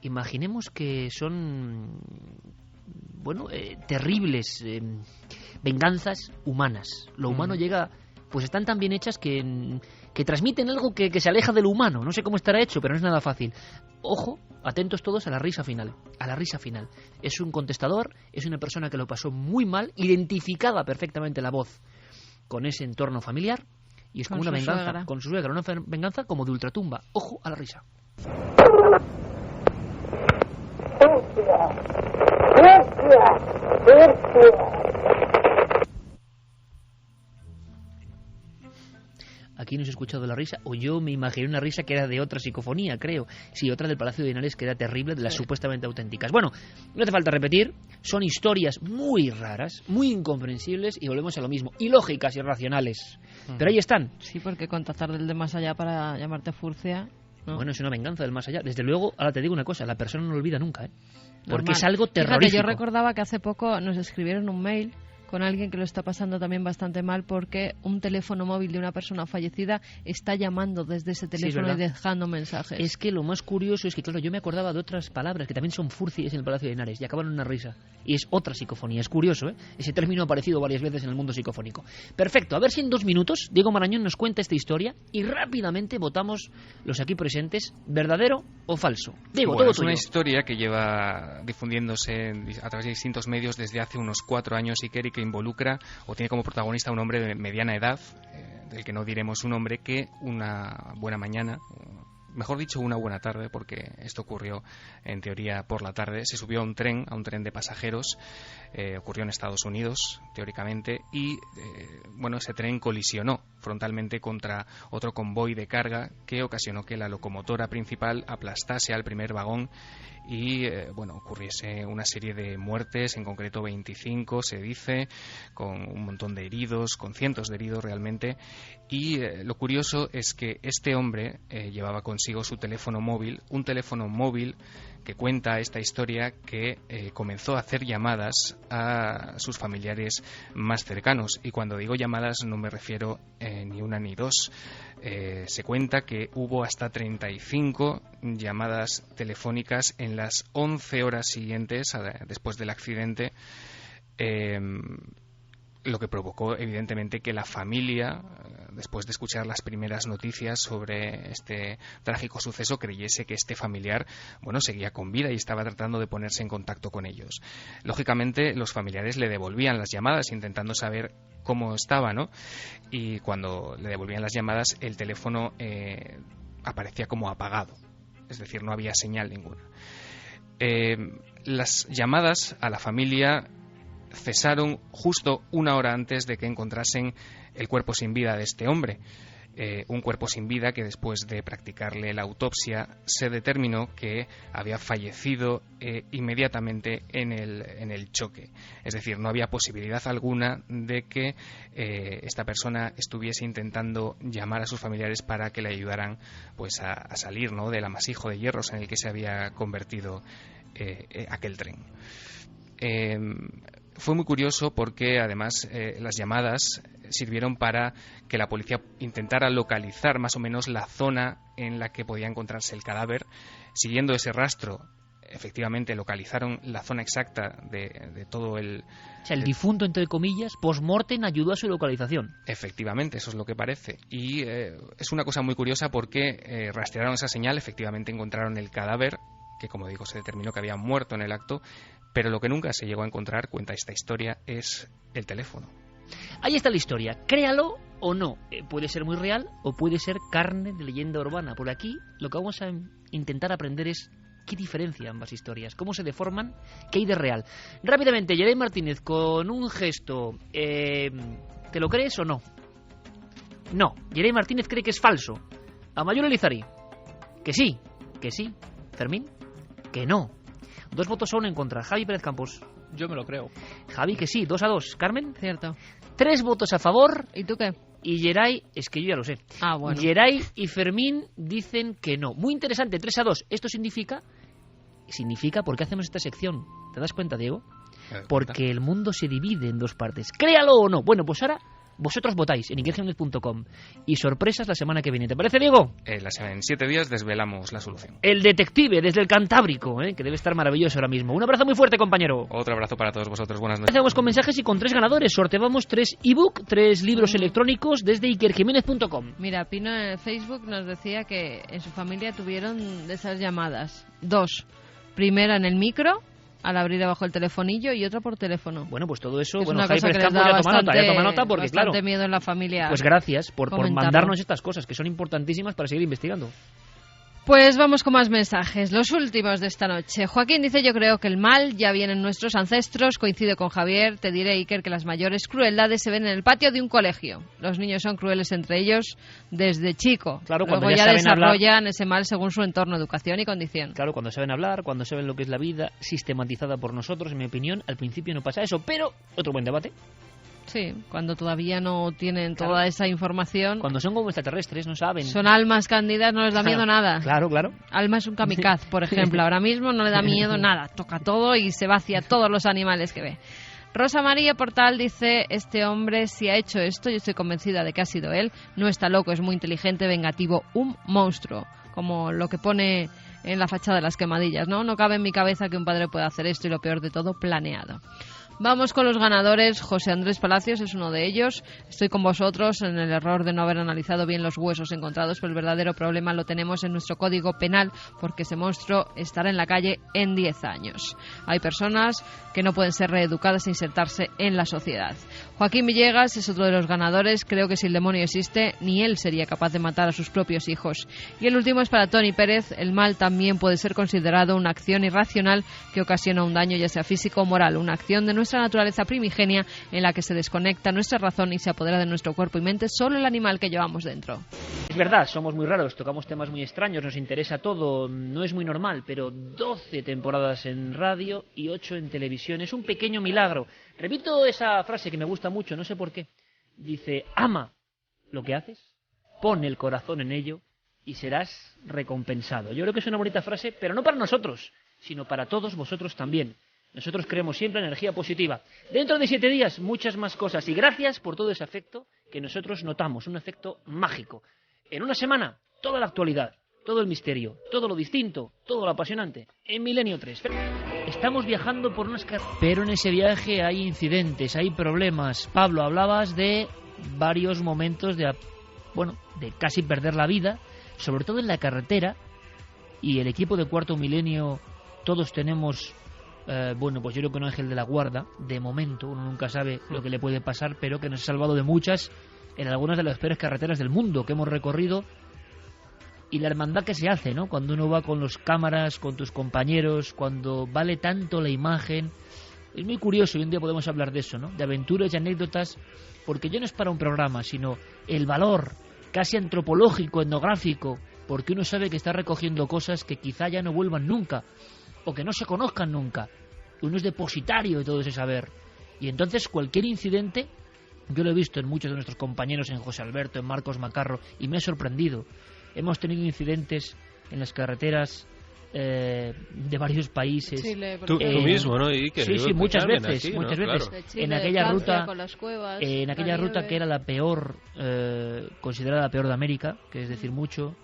Imaginemos que son terribles venganzas humanas. Lo humano llega, están tan bien hechas que transmiten algo que se aleja de lo humano. No sé cómo estará hecho, pero no es nada fácil. Ojo, atentos todos a la risa final. A la risa final. Es un contestador, es una persona que lo pasó muy mal, identificada perfectamente la voz con ese entorno familiar, y es como una venganza con su suegra, una venganza como de ultratumba. Ojo a la risa. Aquí no se ha escuchado la risa, o yo me imaginé una risa que era de otra psicofonía, creo. Sí, otra del Palacio de Henares que era terrible, de las supuestamente auténticas. Bueno, no hace falta repetir, son historias muy raras, muy incomprensibles, y volvemos a lo mismo, ilógicas y irracionales. Pero ahí están. Sí, porque contactar del de más allá para llamarte Furcia... ¿no? Bueno, es una venganza del más allá. Desde luego, ahora te digo una cosa, la persona no lo olvida nunca, porque normal. Es algo terrorífico. Fíjate, yo recordaba que hace poco nos escribieron un mail con alguien que lo está pasando también bastante mal porque un teléfono móvil de una persona fallecida está llamando desde ese teléfono y dejando mensajes. Es que lo más curioso es que, claro, yo me acordaba de otras palabras que también son furcies en el Palacio de Henares y acaban en una risa. Y es otra psicofonía. Es curioso, ¿eh? Ese término ha aparecido varias veces en el mundo psicofónico. Perfecto. A ver si en 2 minutos Diego Marañón nos cuenta esta historia y rápidamente votamos los aquí presentes, ¿verdadero o falso? Diego, todo tuyo. Es una historia que lleva difundiéndose a través de distintos medios desde hace unos 4 años, Iker, y que involucra o tiene como protagonista un hombre de mediana edad, del que no diremos su nombre, que una buena mañana, mejor dicho una buena tarde, porque esto ocurrió en teoría por la tarde, se subió a un tren de pasajeros, ocurrió en Estados Unidos teóricamente, y ese tren colisionó frontalmente contra otro convoy de carga que ocasionó que la locomotora principal aplastase al primer vagón y ocurriese una serie de muertes, en concreto 25 se dice, con un montón de heridos, con cientos de heridos realmente. Y lo curioso es que este hombre llevaba consigo su teléfono móvil, un teléfono móvil que cuenta esta historia que comenzó a hacer llamadas a sus familiares más cercanos. Y cuando digo llamadas no me refiero ni una ni dos. Se cuenta que hubo hasta 35 llamadas telefónicas en las 11 horas siguientes después del accidente, lo que provocó evidentemente que la familia, después de escuchar las primeras noticias sobre este trágico suceso, creyese que este familiar, seguía con vida y estaba tratando de ponerse en contacto con ellos. Lógicamente, los familiares le devolvían las llamadas intentando saber cómo estaba, ¿no? Y cuando le devolvían las llamadas, el teléfono aparecía como apagado, es decir, no había señal ninguna. Las llamadas a la familia cesaron justo una hora antes de que encontrasen el cuerpo sin vida de este hombre. Un cuerpo sin vida que después de practicarle la autopsia se determinó que había fallecido inmediatamente en el choque. Es decir, no había posibilidad alguna de que esta persona estuviese intentando llamar a sus familiares para que le ayudaran a salir, ¿no?, del amasijo de hierros en el que se había convertido aquel tren. Fue muy curioso porque además las llamadas sirvieron para que la policía intentara localizar más o menos la zona en la que podía encontrarse el cadáver. Siguiendo ese rastro, efectivamente localizaron la zona exacta de todo el... O sea, el difunto, entre comillas, post-mortem ayudó a su localización. Efectivamente, eso es lo que parece. Y es una cosa muy curiosa porque rastrearon esa señal, efectivamente encontraron el cadáver, que como digo se determinó que había muerto en el acto, pero lo que nunca se llegó a encontrar, cuenta esta historia, es el teléfono. Ahí está la historia, créalo o no, puede ser muy real o puede ser carne de leyenda urbana. Por aquí lo que vamos a intentar aprender es qué diferencia ambas historias, cómo se deforman, qué hay de real. Rápidamente, Yeray Martínez, con un gesto, ¿te lo crees o no? No, Yeray Martínez cree que es falso. Amayur Elizari, que sí. Fermín, que no. 2 votos a 1 en contra. Javi Pérez Campos. Yo me lo creo. Javi, que sí. 2-2. Carmen. Cierto. 3 votos a favor. ¿Y tú qué? Y Yeray, es que yo ya lo sé. Ah, bueno. Yeray y Fermín dicen que no. Muy interesante, 3-2. Esto significa, ¿por qué hacemos esta sección? ¿Te das cuenta, Diego? Porque el mundo se divide en 2 partes. Créalo o no. Bueno, pues ahora vosotros votáis en ikerjimenez.com. Y sorpresas la semana que viene. ¿Te parece, Diego? En 7 días desvelamos la solución. El detective desde el Cantábrico, que debe estar maravilloso ahora mismo. Un abrazo muy fuerte, compañero. Otro abrazo para todos vosotros. Buenas noches. Empezamos con mensajes y con 3 ganadores. Sorteamos 3 ebook, 3 libros electrónicos desde ikerjimenez.com. Mira, Pino en Facebook nos decía que en su familia tuvieron de esas llamadas. 2. Primera en el micro, al abrir abajo el telefonillo, y otra por teléfono. Bueno, pues todo eso, Jaime Pérez Campos ya toma nota porque claro, miedo en la familia. Pues gracias por mandarnos estas cosas que son importantísimas para seguir investigando. Pues vamos con más mensajes, los últimos de esta noche. Joaquín dice: yo creo que el mal ya viene en nuestros ancestros. Coincido con Javier. Te diré, Iker, que las mayores crueldades se ven en el patio de un colegio. Los niños son crueles entre ellos desde chico. Claro, luego cuando ya desarrollan hablar, ese mal según su entorno, educación y condición. Claro, cuando saben hablar, cuando saben lo que es la vida sistematizada por nosotros, en mi opinión, al principio no pasa eso. Pero otro buen debate. Sí, cuando todavía no tienen toda esa información. Cuando son como extraterrestres, no saben. Son almas cándidas, no les da miedo nada. Claro. Alma es un kamikaze, por ejemplo. Ahora mismo no le da miedo nada. Toca todo y se va hacia todos los animales que ve. Rosa María Portal dice: este hombre, si ha hecho esto, yo estoy convencida de que ha sido él. No está loco, es muy inteligente, vengativo, un monstruo. Como lo que pone en la fachada de las quemadillas, ¿no? No cabe en mi cabeza que un padre pueda hacer esto, y lo peor de todo, planeado. Vamos con los ganadores. José Andrés Palacios es uno de ellos. Estoy con vosotros en el error de no haber analizado bien los huesos encontrados, pero el verdadero problema lo tenemos en nuestro código penal, porque ese monstruo estará en la calle en 10 años. Hay personas que no pueden ser reeducadas e insertarse en la sociedad. Joaquín Villegas es otro de los ganadores. Creo que si el demonio existe, ni él sería capaz de matar a sus propios hijos. Y el último es para Tony Pérez. El mal también puede ser considerado una acción irracional que ocasiona un daño, ya sea físico o moral, una acción de nuestra nuestra naturaleza primigenia en la que se desconecta nuestra razón y se apodera de nuestro cuerpo y mente solo el animal que llevamos dentro. Es verdad, somos muy raros, tocamos temas muy extraños, nos interesa todo, no es muy normal, pero 12 temporadas en radio y 8 en televisión, es un pequeño milagro. Repito esa frase que me gusta mucho, no sé por qué. Dice, ama lo que haces, pon el corazón en ello y serás recompensado. Yo creo que es una bonita frase, pero no para nosotros, sino para todos vosotros también. Nosotros creemos siempre en energía positiva. Dentro de 7 días, muchas más cosas. Y gracias por todo ese afecto que nosotros notamos, un efecto mágico. En una semana, toda la actualidad, todo el misterio, todo lo distinto, todo lo apasionante. En Milenio 3. Estamos viajando por unas carreteras, pero en ese viaje hay incidentes, hay problemas. Pablo, hablabas de varios momentos de casi perder la vida, sobre todo en la carretera, y el equipo de Cuarto Milenio, todos tenemos, pues yo creo que un ángel de la guarda, de momento, uno nunca sabe lo que le puede pasar, pero que nos ha salvado de muchas, en algunas de las peores carreteras del mundo que hemos recorrido, y la hermandad que se hace, ¿no? Cuando uno va con los cámaras, con tus compañeros, cuando vale tanto la imagen. Es muy curioso, y un día podemos hablar de eso, ¿no? De aventuras y anécdotas, porque ya no es para un programa, sino el valor casi antropológico, etnográfico, porque uno sabe que está recogiendo cosas que quizá ya no vuelvan nunca, o que no se conozcan nunca. Uno es depositario de todo ese saber. Y entonces cualquier incidente, yo lo he visto en muchos de nuestros compañeros, en José Alberto, en Marcos Macarro, y me ha sorprendido. Hemos tenido incidentes en las carreteras de varios países. Chile, tú mismo, ¿no? Y que sí, muchas veces, aquí, muchas ¿no? veces. Claro. Chile, en aquella Francia, ruta, con las cuevas, en aquella ruta que era la peor, considerada la peor de América, que es decir mucho,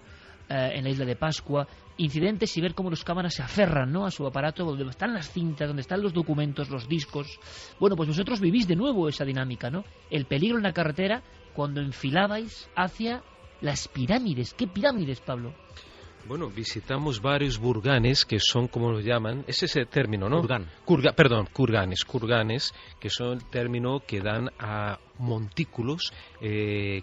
en la isla de Pascua, incidentes y ver cómo los cámaras se aferran, ¿no?, a su aparato, donde están las cintas, donde están los documentos, los discos. Bueno, pues vosotros vivís de nuevo esa dinámica, ¿no? El peligro en la carretera cuando enfilabais hacia las pirámides. ¿Qué pirámides, Pablo? Bueno, visitamos varios burganes, que son, como lo llaman, ese es el término, ¿no? Kurganes, que son el término que dan a montículos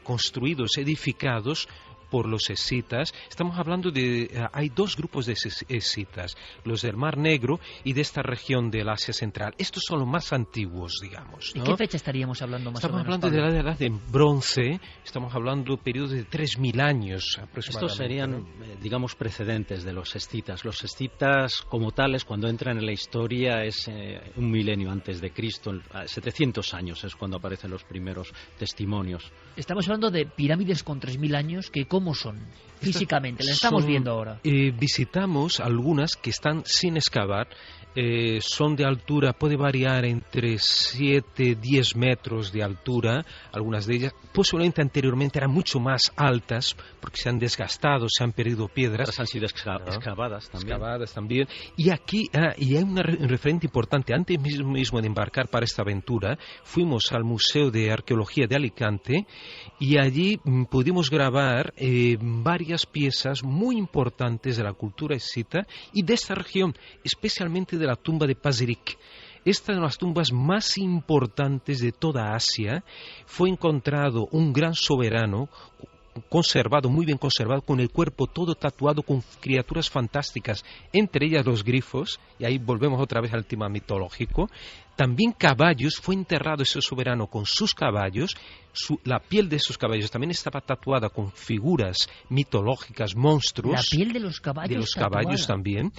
construidos, edificados por los escitas. Estamos hablando de... hay dos grupos de escitas, los del Mar Negro y de esta región del Asia Central. Estos son los más antiguos, digamos, ¿no? ¿De qué fecha estaríamos hablando más o menos? Estamos hablando de la edad de bronce, estamos hablando de periodos de 3.000 años aproximadamente. Estos serían, digamos, precedentes de los escitas. Los escitas, como tales, cuando entran en la historia, es un milenio antes de Cristo, 700 años es cuando aparecen los primeros testimonios. Estamos hablando de pirámides con 3.000 años, que ¿cómo son físicamente? Las estamos viendo ahora. Visitamos algunas que están sin excavar, son de altura, puede variar entre 7, 10 metros de altura, algunas de ellas, posiblemente anteriormente eran mucho más altas, porque se han desgastado, se han perdido piedras. Otras han sido excavadas también. Y aquí y hay un referente importante. Antes mismo de embarcar para esta aventura, fuimos al Museo de Arqueología de Alicante, y allí pudimos grabar varias piezas muy importantes de la cultura escita y de esta región, especialmente de la tumba de Pazyryk. Esta de las tumbas más importantes de toda Asia. Fue encontrado un gran soberano conservado, muy bien conservado, con el cuerpo todo tatuado con criaturas fantásticas, entre ellas los grifos, y ahí volvemos otra vez al tema mitológico. También caballos, fue enterrado ese soberano con sus caballos, la piel de esos caballos también estaba tatuada con figuras mitológicas, monstruos. La piel de los caballos. De los caballos también.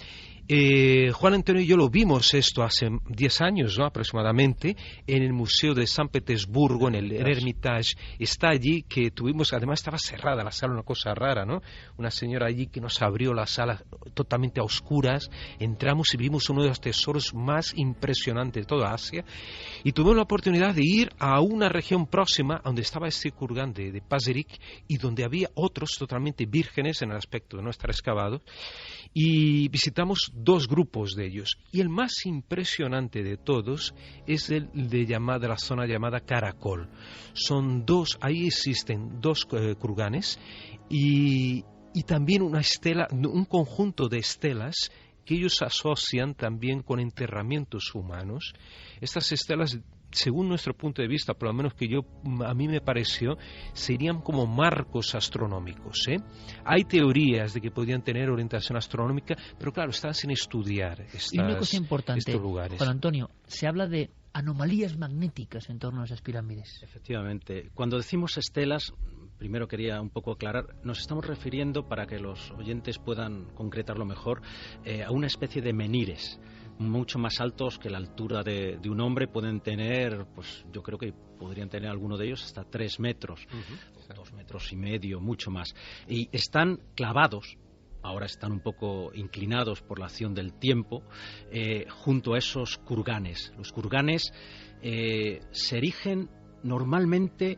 Juan Antonio y yo lo vimos esto hace 10 años, ¿no?, aproximadamente, en el Museo de San Petersburgo, en el Hermitage. Está allí, que tuvimos, además estaba cerrada la sala, una cosa rara, ¿no? Una señora allí que nos abrió la sala totalmente a oscuras. Entramos y vimos uno de los tesoros más impresionantes de toda Asia. Y tuvimos la oportunidad de ir a una región próxima, donde estaba este kurgan de Pazyryk, y donde había otros totalmente vírgenes en el aspecto de no estar excavados. Y visitamos dos grupos de ellos, y el más impresionante de todos es el de la zona llamada Caracol. Son dos, ahí existen dos kurganes y también una estela, un conjunto de estelas que ellos asocian también con enterramientos humanos. Estas estelas, según nuestro punto de vista, por lo menos que a mí me pareció, serían como marcos astronómicos, ¿eh? Hay teorías de que podían tener orientación astronómica, pero claro, están sin estudiar y una cosa importante, estos lugares. Juan Antonio, se habla de anomalías magnéticas en torno a esas pirámides. Efectivamente. Cuando decimos estelas, primero quería un poco aclarar, nos estamos refiriendo, para que los oyentes puedan concretarlo mejor, a una especie de menires, mucho más altos que la altura de un hombre. Pueden tener, pues yo creo que podrían tener alguno de ellos hasta 3 metros, 2 metros y medio, mucho más. Y están clavados, ahora están un poco inclinados por la acción del tiempo, junto a esos kurganes. Los kurganes se erigen normalmente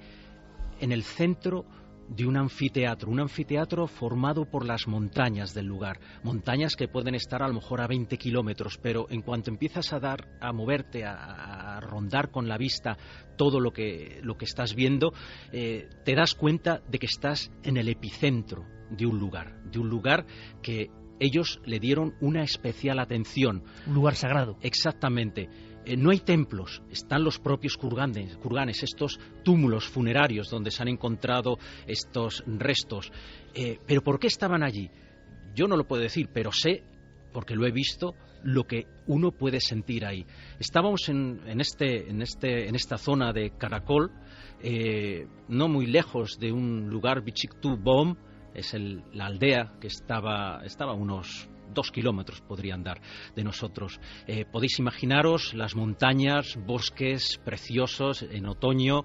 en el centro de un anfiteatro formado por las montañas del lugar, montañas que pueden estar a lo mejor a 20 kilómetros, pero en cuanto empiezas a moverte, a rondar con la vista todo lo que estás viendo, te das cuenta de que estás en el epicentro de un lugar que ellos le dieron una especial atención. Un lugar sagrado. Exactamente. No hay templos, están los propios kurganes, estos túmulos funerarios donde se han encontrado estos restos. ¿Pero por qué estaban allí? Yo no lo puedo decir, pero sé, porque lo he visto, lo que uno puede sentir ahí. Estábamos en esta zona de Karakol, no muy lejos de un lugar, Bichiktu Bom, es la aldea que estaba a unos 2 kilómetros podrían dar de nosotros. Podéis imaginaros las montañas, bosques preciosos en otoño,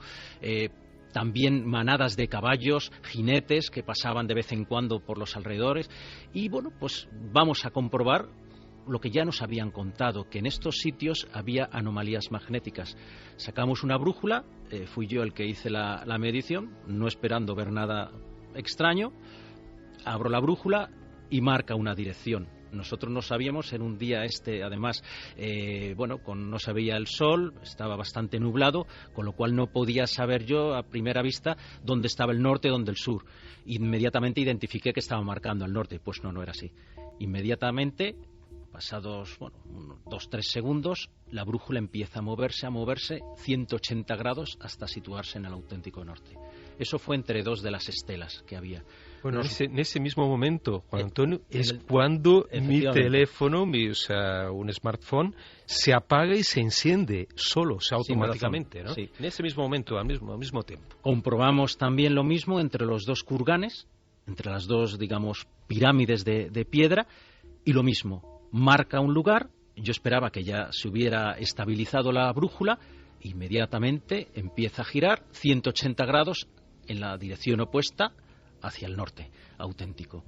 también manadas de caballos, jinetes que pasaban de vez en cuando por los alrededores. Y bueno, pues vamos a comprobar lo que ya nos habían contado, que en estos sitios había anomalías magnéticas. Sacamos una brújula, fui yo el que hice la medición, no esperando ver nada extraño. Abro la brújula y marca una dirección. Nosotros no sabíamos, en un día además, no se veía el sol, estaba bastante nublado, con lo cual no podía saber yo a primera vista dónde estaba el norte, dónde el sur. Inmediatamente identifiqué que estaba marcando al norte, pues no era así. Inmediatamente, pasados unos 2-3 segundos, la brújula empieza a moverse 180 grados hasta situarse en el auténtico norte. Eso fue entre 2 de las estelas que había. Bueno, en ese mismo momento, Juan Antonio, es cuando mi teléfono, un smartphone, se apaga y se enciende solo, automáticamente, ¿no? Sí. En ese mismo momento, al mismo tiempo. Comprobamos también lo mismo entre los 2 kurganes, entre las 2, digamos, pirámides de piedra, y lo mismo, marca un lugar. Yo esperaba que ya se hubiera estabilizado la brújula, inmediatamente empieza a girar 180 grados en la dirección opuesta hacia el norte, auténtico.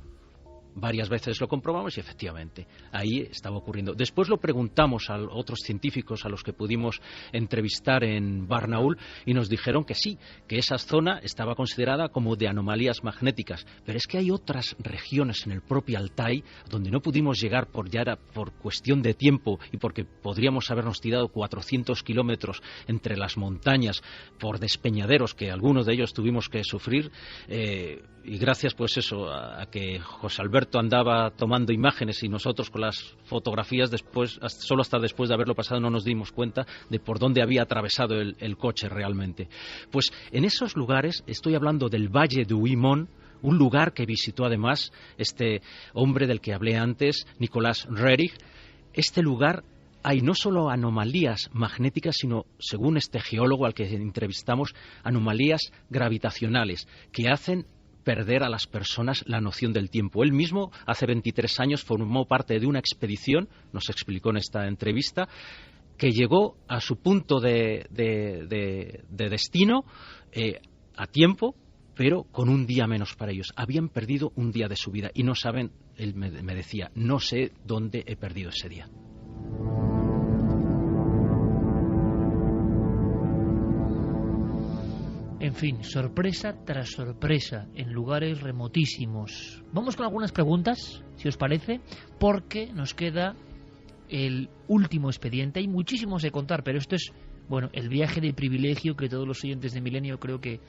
Varias veces lo comprobamos y efectivamente ahí estaba ocurriendo. Después lo preguntamos a otros científicos a los que pudimos entrevistar en Barnaul y nos dijeron que sí, que esa zona estaba considerada como de anomalías magnéticas, pero es que hay otras regiones en el propio Altai donde no pudimos llegar por cuestión de tiempo y porque podríamos habernos tirado 400 kilómetros entre las montañas por despeñaderos que algunos de ellos tuvimos que sufrir, y gracias pues a que José Alberto andaba tomando imágenes y nosotros con las fotografías solo hasta después de haberlo pasado no nos dimos cuenta de por dónde había atravesado el coche realmente. Pues en esos lugares, estoy hablando del Valle de Huimón, un lugar que visitó además este hombre del que hablé antes, Nicolás Rerich. Este lugar hay no solo anomalías magnéticas, sino, según este geólogo al que entrevistamos, anomalías gravitacionales que hacen perder a las personas la noción del tiempo. Él mismo, hace 23 años, formó parte de una expedición, nos explicó en esta entrevista, que llegó a su punto de destino a tiempo, pero con un día menos para ellos. Habían perdido un día de su vida y no saben, él me decía, no sé dónde he perdido ese día. En fin, sorpresa tras sorpresa en lugares remotísimos. Vamos con algunas preguntas, si os parece, porque nos queda el último expediente. Hay muchísimos de contar, pero esto es, el viaje de privilegio que todos los oyentes de Milenio creo que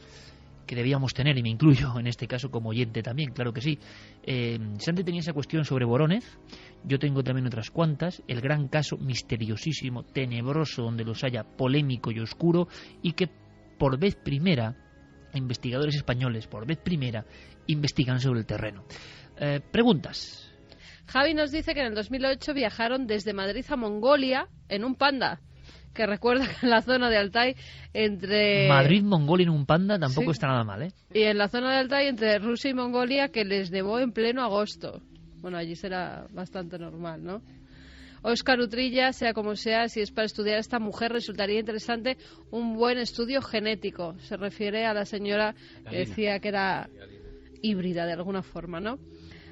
debíamos tener, y me incluyo en este caso como oyente también, claro que sí. Santi tenía esa cuestión sobre Vorónezh, yo tengo también otras cuantas, el gran caso misteriosísimo, tenebroso, donde los haya, polémico y oscuro, y que por vez primera, investigadores españoles, investigan sobre el terreno. Preguntas. Javi nos dice que en el 2008 viajaron desde Madrid a Mongolia en un Panda. que recuerda que en la zona de Altai, entre... Madrid, Mongolia en un panda tampoco está nada mal, ¿eh? Y en la zona de Altai, entre Rusia y Mongolia, que les nevó en pleno agosto. Bueno, allí será bastante normal, ¿no? Óscar Utrilla, sea como sea, si es para estudiar a esta mujer, resultaría interesante un buen estudio genético. Se refiere a la señora que decía que era híbrida de alguna forma, ¿no?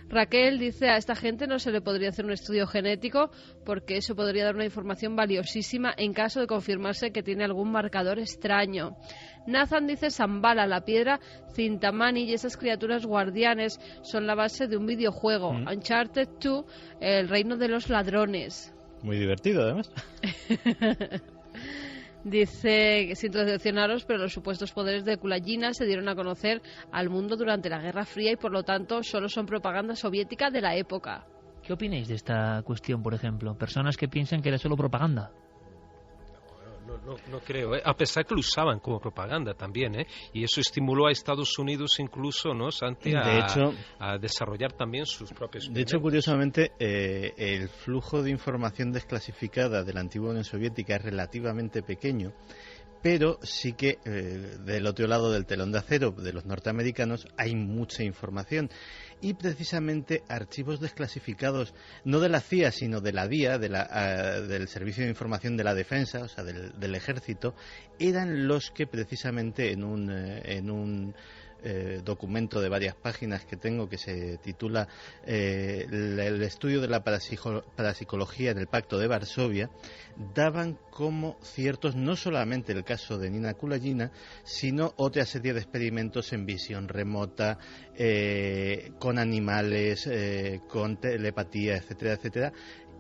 Raquel dice, a esta gente no se le podría hacer un estudio genético porque eso podría dar una información valiosísima en caso de confirmarse que tiene algún marcador extraño. Nathan dice, Zambala, la piedra Cintamani y esas criaturas guardianes son la base de un videojuego. Uncharted 2, el reino de los ladrones. Muy divertido, además. Dice, sin decepcionaros, pero los supuestos poderes de Kulagina se dieron a conocer al mundo durante la Guerra Fría y por lo tanto solo son propaganda soviética de la época. ¿Qué opináis de esta cuestión, por ejemplo? Personas que piensan que era solo propaganda. No creo, a pesar que lo usaban como propaganda también, y eso estimuló a Estados Unidos incluso, ¿no, Santi, a desarrollar también sus propios... De hecho, curiosamente, el flujo de información desclasificada de la antigua Unión Soviética es relativamente pequeño, pero sí que del otro lado del telón de acero de los norteamericanos hay mucha información. Y precisamente archivos desclasificados, no de la CIA, sino de la DIA, del Servicio de Información de la Defensa, o sea, del Ejército, eran los que precisamente en un documento de varias páginas que tengo que se titula el estudio de la parapsicología en el Pacto de Varsovia, daban como ciertos no solamente el caso de Nina Kulagina, sino otra serie de experimentos en visión remota, con animales, con telepatía, etcétera, etcétera.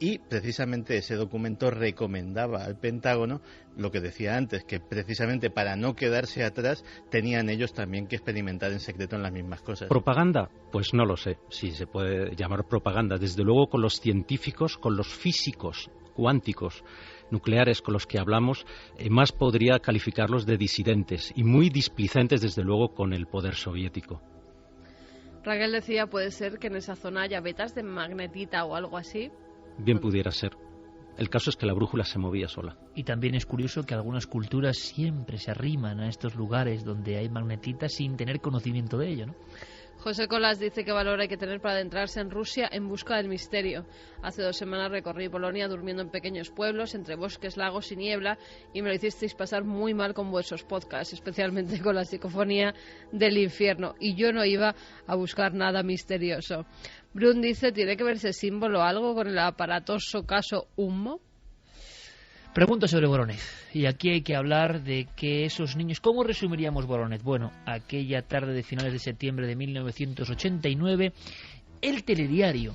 Y precisamente ese documento recomendaba al Pentágono lo que decía antes, que precisamente para no quedarse atrás tenían ellos también que experimentar en secreto en las mismas cosas. ¿Propaganda? Pues no lo sé si se puede llamar propaganda. Desde luego con los científicos, con los físicos cuánticos nucleares con los que hablamos, más podría calificarlos de disidentes y muy displicentes desde luego con el poder soviético. Raquel decía, puede ser que en esa zona haya vetas de magnetita o algo así. Bien pudiera ser. El caso es que la brújula se movía sola. Y también es curioso que algunas culturas siempre se arriman a estos lugares donde hay magnetitas sin tener conocimiento de ello, ¿no? José Colas dice que valor hay que tener para adentrarse en Rusia en busca del misterio. Hace 2 semanas recorrí Polonia durmiendo en pequeños pueblos, entre bosques, lagos y niebla, y me lo hicisteis pasar muy mal con vuestros podcasts, especialmente con la psicofonía del infierno. Y yo no iba a buscar nada misterioso. Brun dice, ¿tiene que verse símbolo algo con el aparatoso caso Humo? Pregunta sobre Voronezh. Y aquí hay que hablar de que esos niños... ¿Cómo resumiríamos Voronezh? Bueno, aquella tarde de finales de septiembre de 1989, el telediario,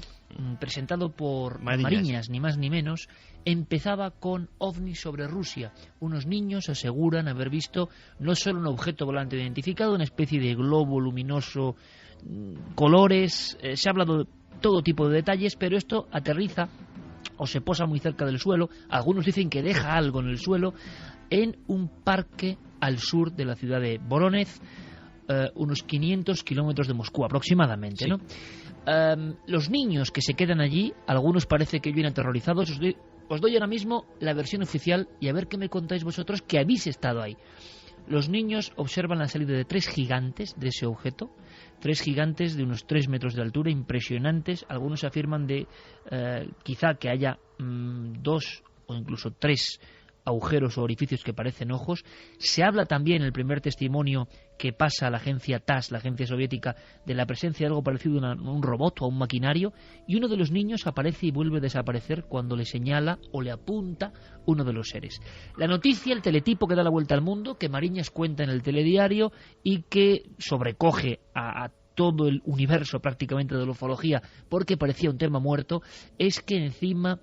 presentado por Mariñas, ni más ni menos, empezaba con ovnis sobre Rusia. Unos niños aseguran haber visto no solo un objeto volante identificado, una especie de globo luminoso, colores... se ha hablado de todo tipo de detalles, pero esto aterriza o se posa muy cerca del suelo, algunos dicen que deja algo en el suelo, en un parque al sur de la ciudad de Voronezh, unos 500 kilómetros de Moscú aproximadamente, sí. ¿No? Los niños que se quedan allí, algunos parece que vienen aterrorizados. Os doy ahora mismo la versión oficial y a ver qué me contáis vosotros que habéis estado ahí. Los niños observan la salida de 3 gigantes de ese objeto, 3 gigantes de unos 3 metros de altura, impresionantes. Algunos afirman de quizá que haya 2 o incluso 3 agujeros o orificios que parecen ojos. Se habla también en el primer testimonio que pasa a la agencia TASS, la agencia soviética, de la presencia de algo parecido a un robot o a un maquinario, y uno de los niños aparece y vuelve a desaparecer cuando le señala o le apunta uno de los seres. La noticia, el teletipo que da la vuelta al mundo, que Mariñas cuenta en el telediario y que sobrecoge a todo el universo prácticamente de la ufología porque parecía un tema muerto, es que encima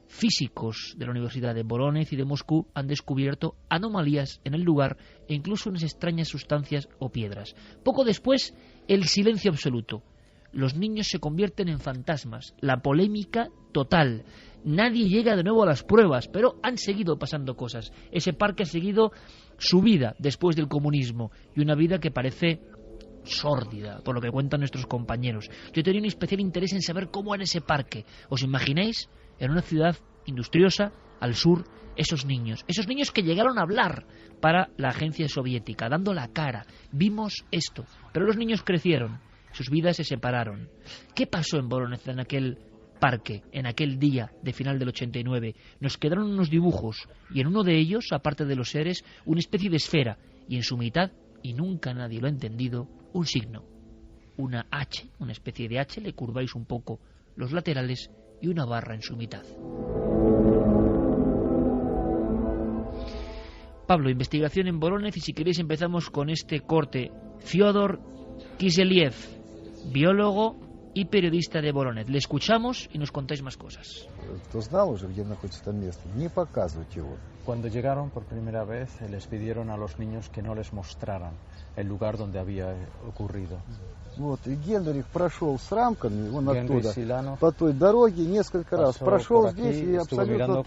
físicos de la Universidad de Voronezh y de Moscú han descubierto anomalías en el lugar e incluso unas extrañas sustancias o piedras. Poco después, el silencio absoluto. Los niños se convierten en fantasmas. La polémica total. Nadie llega de nuevo a las pruebas, pero han seguido pasando cosas. Ese parque ha seguido su vida después del comunismo y una vida que parece sórdida, por lo que cuentan nuestros compañeros. Yo tenía un especial interés en saber cómo era ese parque. ¿Os imagináis? En una ciudad industriosa, al sur esos niños que llegaron a hablar para la agencia soviética, dando la cara. Vimos esto, pero los niños crecieron, sus vidas se separaron. ¿Qué pasó en Vorónezh en aquel parque, en aquel día de final del 89? Nos quedaron unos dibujos, y en uno de ellos, aparte de los seres, una especie de esfera, y en su mitad, y nunca nadie lo ha entendido, un signo. Una H, una especie de H, le curváis un poco los laterales, y una barra en su mitad. Pablo, investigación en Vorónezh, y si queréis empezamos con este corte. Fyodor Kiselyev, biólogo y periodista de Vorónezh. Le escuchamos y nos contáis más cosas. Cuando llegaron por primera vez les pidieron a los niños que no les mostraran el lugar donde había ocurrido. Генрих прошел с рамками, он оттуда, Silanov по той дороге несколько раз прошел здесь и абсолютно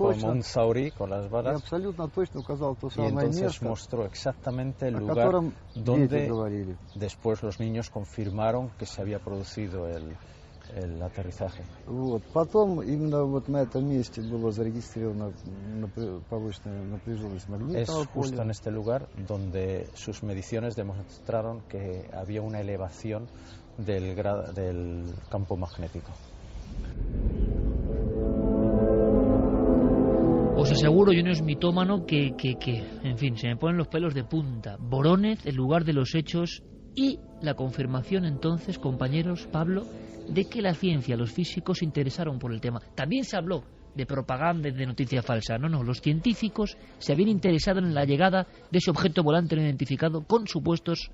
точно указал то самое место, mostró exactamente el о lugar котором donde дети говорили. Después los niños confirmaron que se había producido el aterrizaje. Потом именно на этом месте было зарегистрировано повышенная напряженность магнитного Es justo поля. en este lugar donde sus mediciones demostraron que había una elevación del campo magnético. Os aseguro, yo no es mitómano, que, en fin, se me ponen los pelos de punta. Vorónezh, el lugar de los hechos, y la confirmación entonces, compañeros, Pablo, de que la ciencia, los físicos se interesaron por el tema. También se habló de propaganda y de noticia falsa. No, los científicos se habían interesado en la llegada de ese objeto volante no identificado con supuestos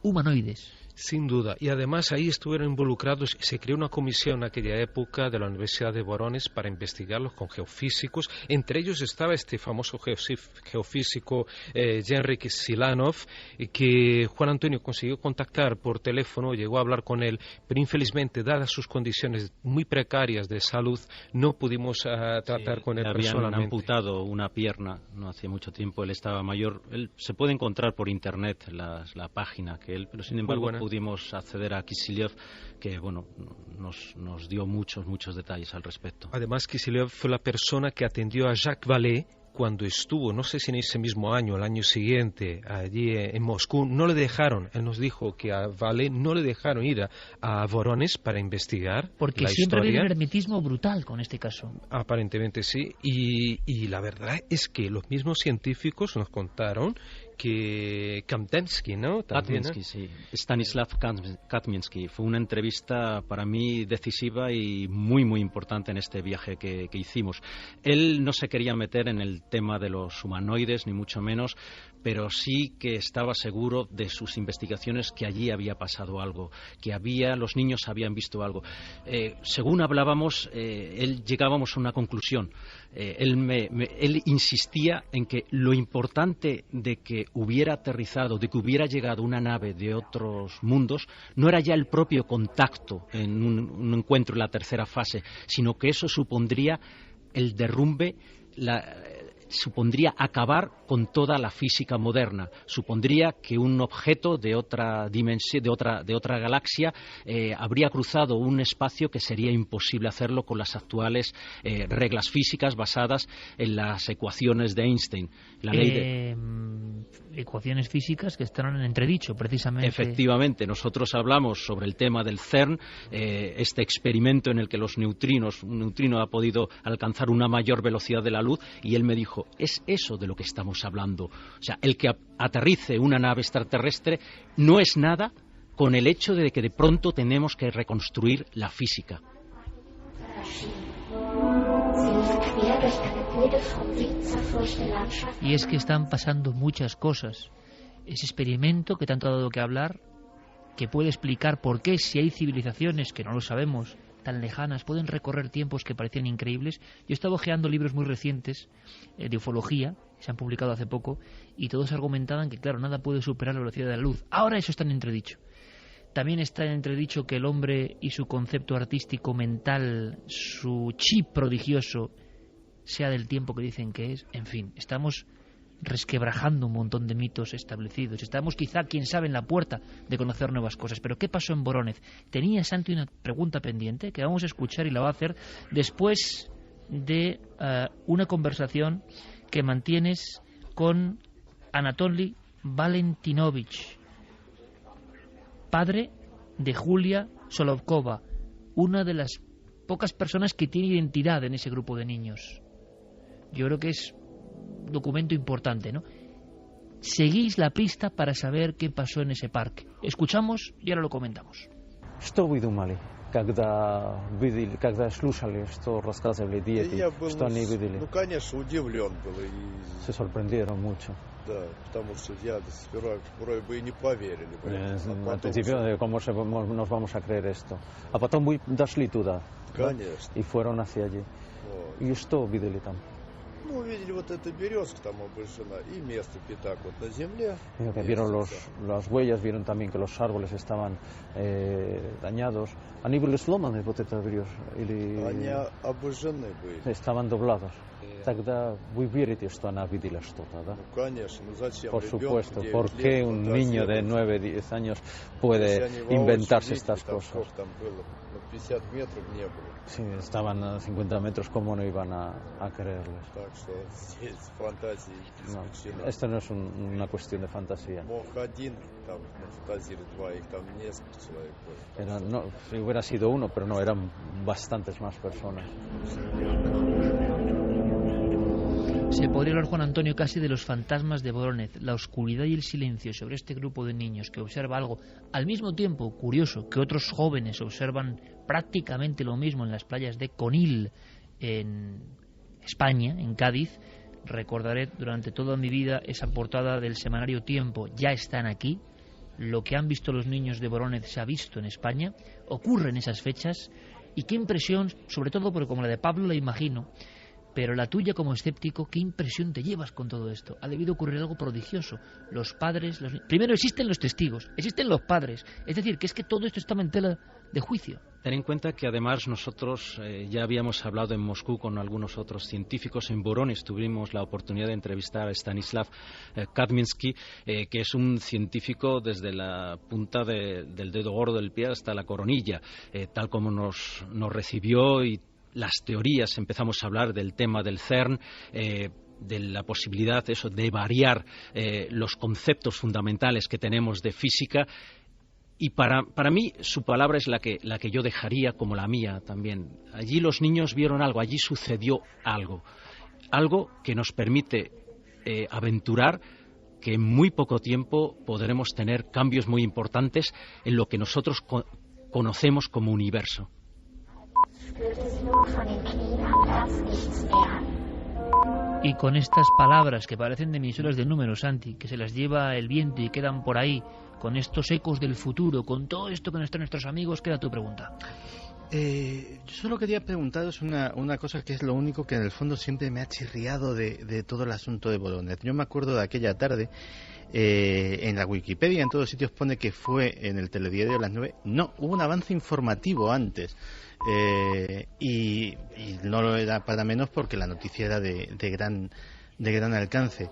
humanoides. Sin duda, y además ahí estuvieron involucrados, se creó una comisión en aquella época de la Universidad de Vorónezh para investigarlos con geofísicos. Entre ellos estaba este famoso geofísico Henryk Silanov, que Juan Antonio consiguió contactar por teléfono, llegó a hablar con él, pero infelizmente, dadas sus condiciones muy precarias de salud, no pudimos tratar con él personalmente. Habían amputado una pierna no hace mucho tiempo, él estaba mayor. Él se puede encontrar por internet la página que él, pero sin embargo pudimos acceder a Kiselyev, que bueno, nos dio muchos detalles al respecto. Además, Kiselyev fue la persona que atendió a Jacques Vallée cuando estuvo, no sé si en ese mismo año, el año siguiente, allí en Moscú. No le dejaron, él nos dijo que a Vallée no le dejaron ir a Vorónezh para investigar. Porque la siempre historia. había un hermetismo brutal con este caso. Aparentemente sí, y la verdad es que los mismos científicos nos contaron que Kamtensky, ¿no? También, Katminsky, sí. Stanislav Katminsky. Fue una entrevista para mí decisiva y muy importante en este viaje que hicimos. Él no se quería meter en el tema de los humanoides, ni mucho menos, pero sí que estaba seguro de sus investigaciones que allí había pasado algo, que los niños habían visto algo. Según hablábamos, llegábamos a una conclusión. Él insistía en que lo importante de que hubiera aterrizado, de que hubiera llegado una nave de otros mundos, no era ya el propio contacto en un encuentro en la tercera fase, sino que eso supondría el derrumbe, supondría acabar con toda la física moderna, supondría que un objeto de otra dimensión, de otra galaxia, habría cruzado un espacio que sería imposible hacerlo con las actuales reglas físicas basadas en las ecuaciones de Einstein. La ley de ecuaciones físicas que están en entredicho, precisamente. Efectivamente, nosotros hablamos sobre el tema del CERN, este experimento en el que un neutrino ha podido alcanzar una mayor velocidad de la luz, y él me dijo, es eso de lo que estamos hablando. O sea, el que aterrice una nave extraterrestre no es nada con el hecho de que de pronto tenemos que reconstruir la física. Y es que están pasando muchas cosas. Ese experimento que tanto ha dado que hablar, que puede explicar por qué, si hay civilizaciones que no lo sabemos, tan lejanas, pueden recorrer tiempos que parecían increíbles. Yo estaba hojeando libros muy recientes de ufología, que se han publicado hace poco, y todos argumentaban que, claro, nada puede superar la velocidad de la luz. Ahora eso está en entredicho. También está en entredicho que el hombre y su concepto artístico mental, su chip prodigioso, sea del tiempo que dicen que es. En fin, estamos resquebrajando un montón de mitos establecidos. Estamos quizá, quién sabe, en la puerta de conocer nuevas cosas. Pero ¿qué pasó en Vorónezh? Tenía Santi una pregunta pendiente que vamos a escuchar y la va a hacer después de una conversación que mantienes con Anatoly Valentinovich, padre de Julia Solovkova, una de las pocas personas que tiene identidad en ese grupo de niños. Yo creo que es un documento importante, ¿no? Seguís la pista para saber qué pasó en ese parque. Escuchamos y ahora lo comentamos. Что вы думали, когда слушали, что рассказывали дети, что они видели? Ну, конечно, удивлен был. Se sorprendieron mucho. Да, потому что я сперва вроде бы и не поверили. Al principio, ¿cómo nos vamos a creer esto? А потом вы дошли туда. Конечно. Y fueron hacia allí. ¿Y что видели там? Ну, увидели вот эта березка там обожжена и место пятак вот на земле. Vieron las huellas, vieron también que los árboles estaban dañados. Они были сломаны, вот эта береза? Они обожжены были. Estaban doblados. Тогда вы верите, что она видела что-то, ¿да? Ну, конечно, ну зачем? Por supuesto, ¿por qué un niño de 9-10 años puede inventarse estas cosas? Там было, 50 метров не было. Sí, estaban a 50 metros, ¿cómo no iban a creerles? Так что здесь фантазии исключено. Esto no es una cuestión de fantasía. Мог один там нафантазировать, два, их там несколько человек было. No, si hubiera sido uno, pero no, eran bastantes más personas. Se podría hablar, Juan Antonio, casi de los fantasmas de Voronezh, la oscuridad y el silencio sobre este grupo de niños que observa algo al mismo tiempo curioso que otros jóvenes observan prácticamente lo mismo en las playas de Conil, en España, en Cádiz. Recordaré durante toda mi vida esa portada del semanario Tiempo, ya están aquí. Lo que han visto los niños de Voronezh se ha visto en España, ocurre en esas fechas, y qué impresión, sobre todo porque como la de Pablo la imagino, pero la tuya como escéptico, ¿qué impresión te llevas con todo esto? Ha debido ocurrir algo prodigioso. Los padres... Primero existen los testigos, existen los padres. Es decir, que es que todo esto estaba en tela de juicio. Ten en cuenta que además nosotros ya habíamos hablado en Moscú con algunos otros científicos. En Voronezh tuvimos la oportunidad de entrevistar a Stanislav Kadminsky, que es un científico desde la punta del dedo gordo del pie hasta la coronilla, tal como nos recibió, y las teorías, empezamos a hablar del tema del CERN, de la posibilidad de variar los conceptos fundamentales que tenemos de física. Y para mí su palabra es la que yo dejaría como la mía también. Allí los niños vieron algo, allí sucedió algo que nos permite aventurar que en muy poco tiempo podremos tener cambios muy importantes en lo que nosotros conocemos como universo. Y con estas palabras que parecen de emisoras de números, Santi, que se las lleva el viento y quedan por ahí, con estos ecos del futuro, con todo esto que nos traen nuestros amigos, queda tu pregunta. Yo solo quería preguntaros una cosa que es lo único que en el fondo siempre me ha chirriado de todo el asunto de Voronezh. Yo me acuerdo de aquella tarde, en la Wikipedia, en todos sitios pone que fue en el telediario de las 9. No, hubo un avance informativo antes. Y no lo era para menos porque la noticia era de gran alcance.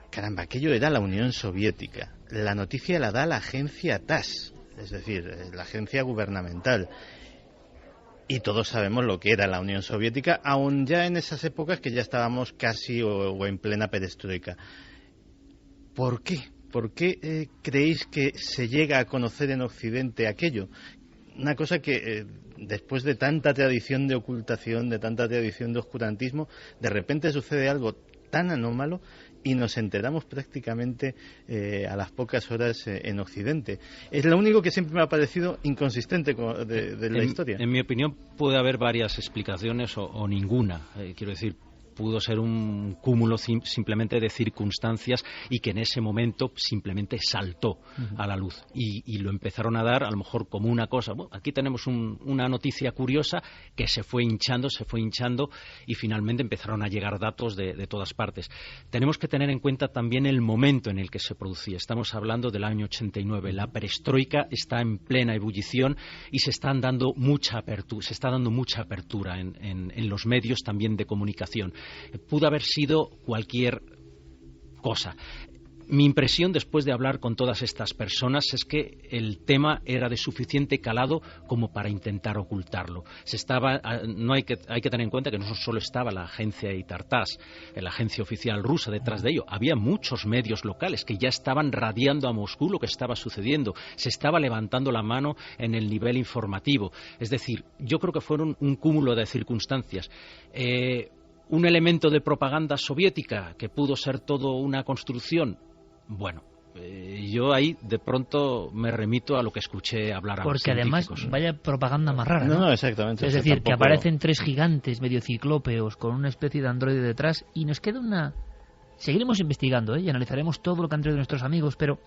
Caramba, aquello era la Unión Soviética. La noticia la da la agencia TASS, es decir, la agencia gubernamental. Y todos sabemos lo que era la Unión Soviética, aun ya en esas épocas que ya estábamos casi o en plena perestroika. ¿Por qué? ¿Por qué creéis que se llega a conocer en Occidente aquello? Una cosa que después de tanta tradición de ocultación, de tanta tradición de oscurantismo, de repente sucede algo tan anómalo y nos enteramos prácticamente a las pocas horas en Occidente. Es lo único que siempre me ha parecido inconsistente de la historia. En mi opinión puede haber varias explicaciones o ninguna. Quiero decir, pudo ser un cúmulo simplemente de circunstancias y que en ese momento simplemente saltó a la luz y lo empezaron a dar a lo mejor como una cosa. Bueno, aquí tenemos una noticia curiosa que se fue hinchando y finalmente empezaron a llegar datos de todas partes. Tenemos que tener en cuenta también el momento en el que se producía. Estamos hablando del año 89. La perestroika está en plena ebullición y se está dando mucha apertura en los medios también de comunicación. Pudo haber sido cualquier cosa. Mi impresión después de hablar con todas estas personas es que el tema era de suficiente calado como para intentar ocultarlo. Hay que tener en cuenta que no solo estaba la agencia Itartás, la agencia oficial rusa detrás de ello, había muchos medios locales que ya estaban radiando a Moscú lo que estaba sucediendo, se estaba levantando la mano en el nivel informativo. Es decir, yo creo que fueron un cúmulo de circunstancias. Un elemento de propaganda soviética que pudo ser todo una construcción. Bueno, yo ahí de pronto me remito a lo que escuché hablar a los científicos. Porque además, vaya propaganda más rara, ¿no? No, exactamente. Es decir, que aparecen 3 gigantes medio ciclópeos con una especie de androide detrás y nos queda una... Seguiremos investigando, y analizaremos todo lo que han traído nuestros amigos, pero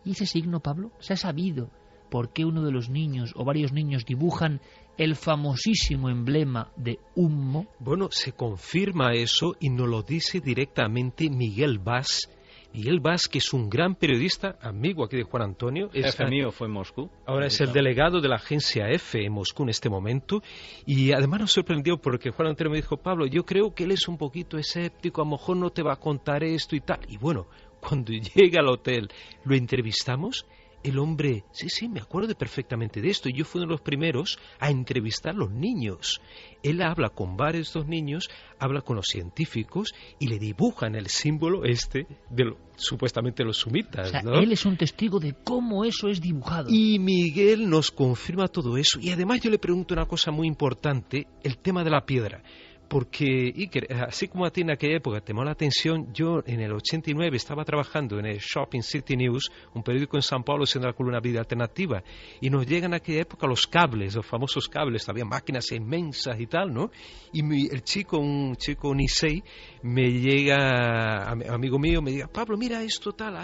¿y ese signo, Pablo? ¿Se ha sabido por qué uno de los niños o varios niños dibujan el famosísimo emblema de Hummo? Bueno, se confirma eso y nos lo dice directamente Miguel Vaz. Miguel Vaz, que es un gran periodista, amigo aquí de Juan Antonio. Jefe mío fue en Moscú. Ahora es el delegado de la agencia EFE en Moscú en este momento. Y además nos sorprendió porque Juan Antonio me dijo, Pablo, yo creo que él es un poquito escéptico, a lo mejor no te va a contar esto y tal. Y bueno, cuando llega al hotel, lo entrevistamos. El hombre, sí, me acuerdo perfectamente de esto. Yo fui uno de los primeros a entrevistar a los niños. Él habla con varios de estos niños, habla con los científicos y le dibujan el símbolo de supuestamente los sumitas, o sea, ¿no? Él es un testigo de cómo eso es dibujado. Y Miguel nos confirma todo eso. Y además yo le pregunto una cosa muy importante, el tema de la piedra. Porque, Iker, así como a ti en aquella época te llamó la atención, yo en el 89 estaba trabajando en el Shopping City News, un periódico en San Paulo, siendo la columna Vida Alternativa, y nos llegan en aquella época los cables, los famosos cables, había máquinas inmensas y tal, ¿no? Y un chico Nisei, me llega, amigo mío, me dice, Pablo, mira esto tal,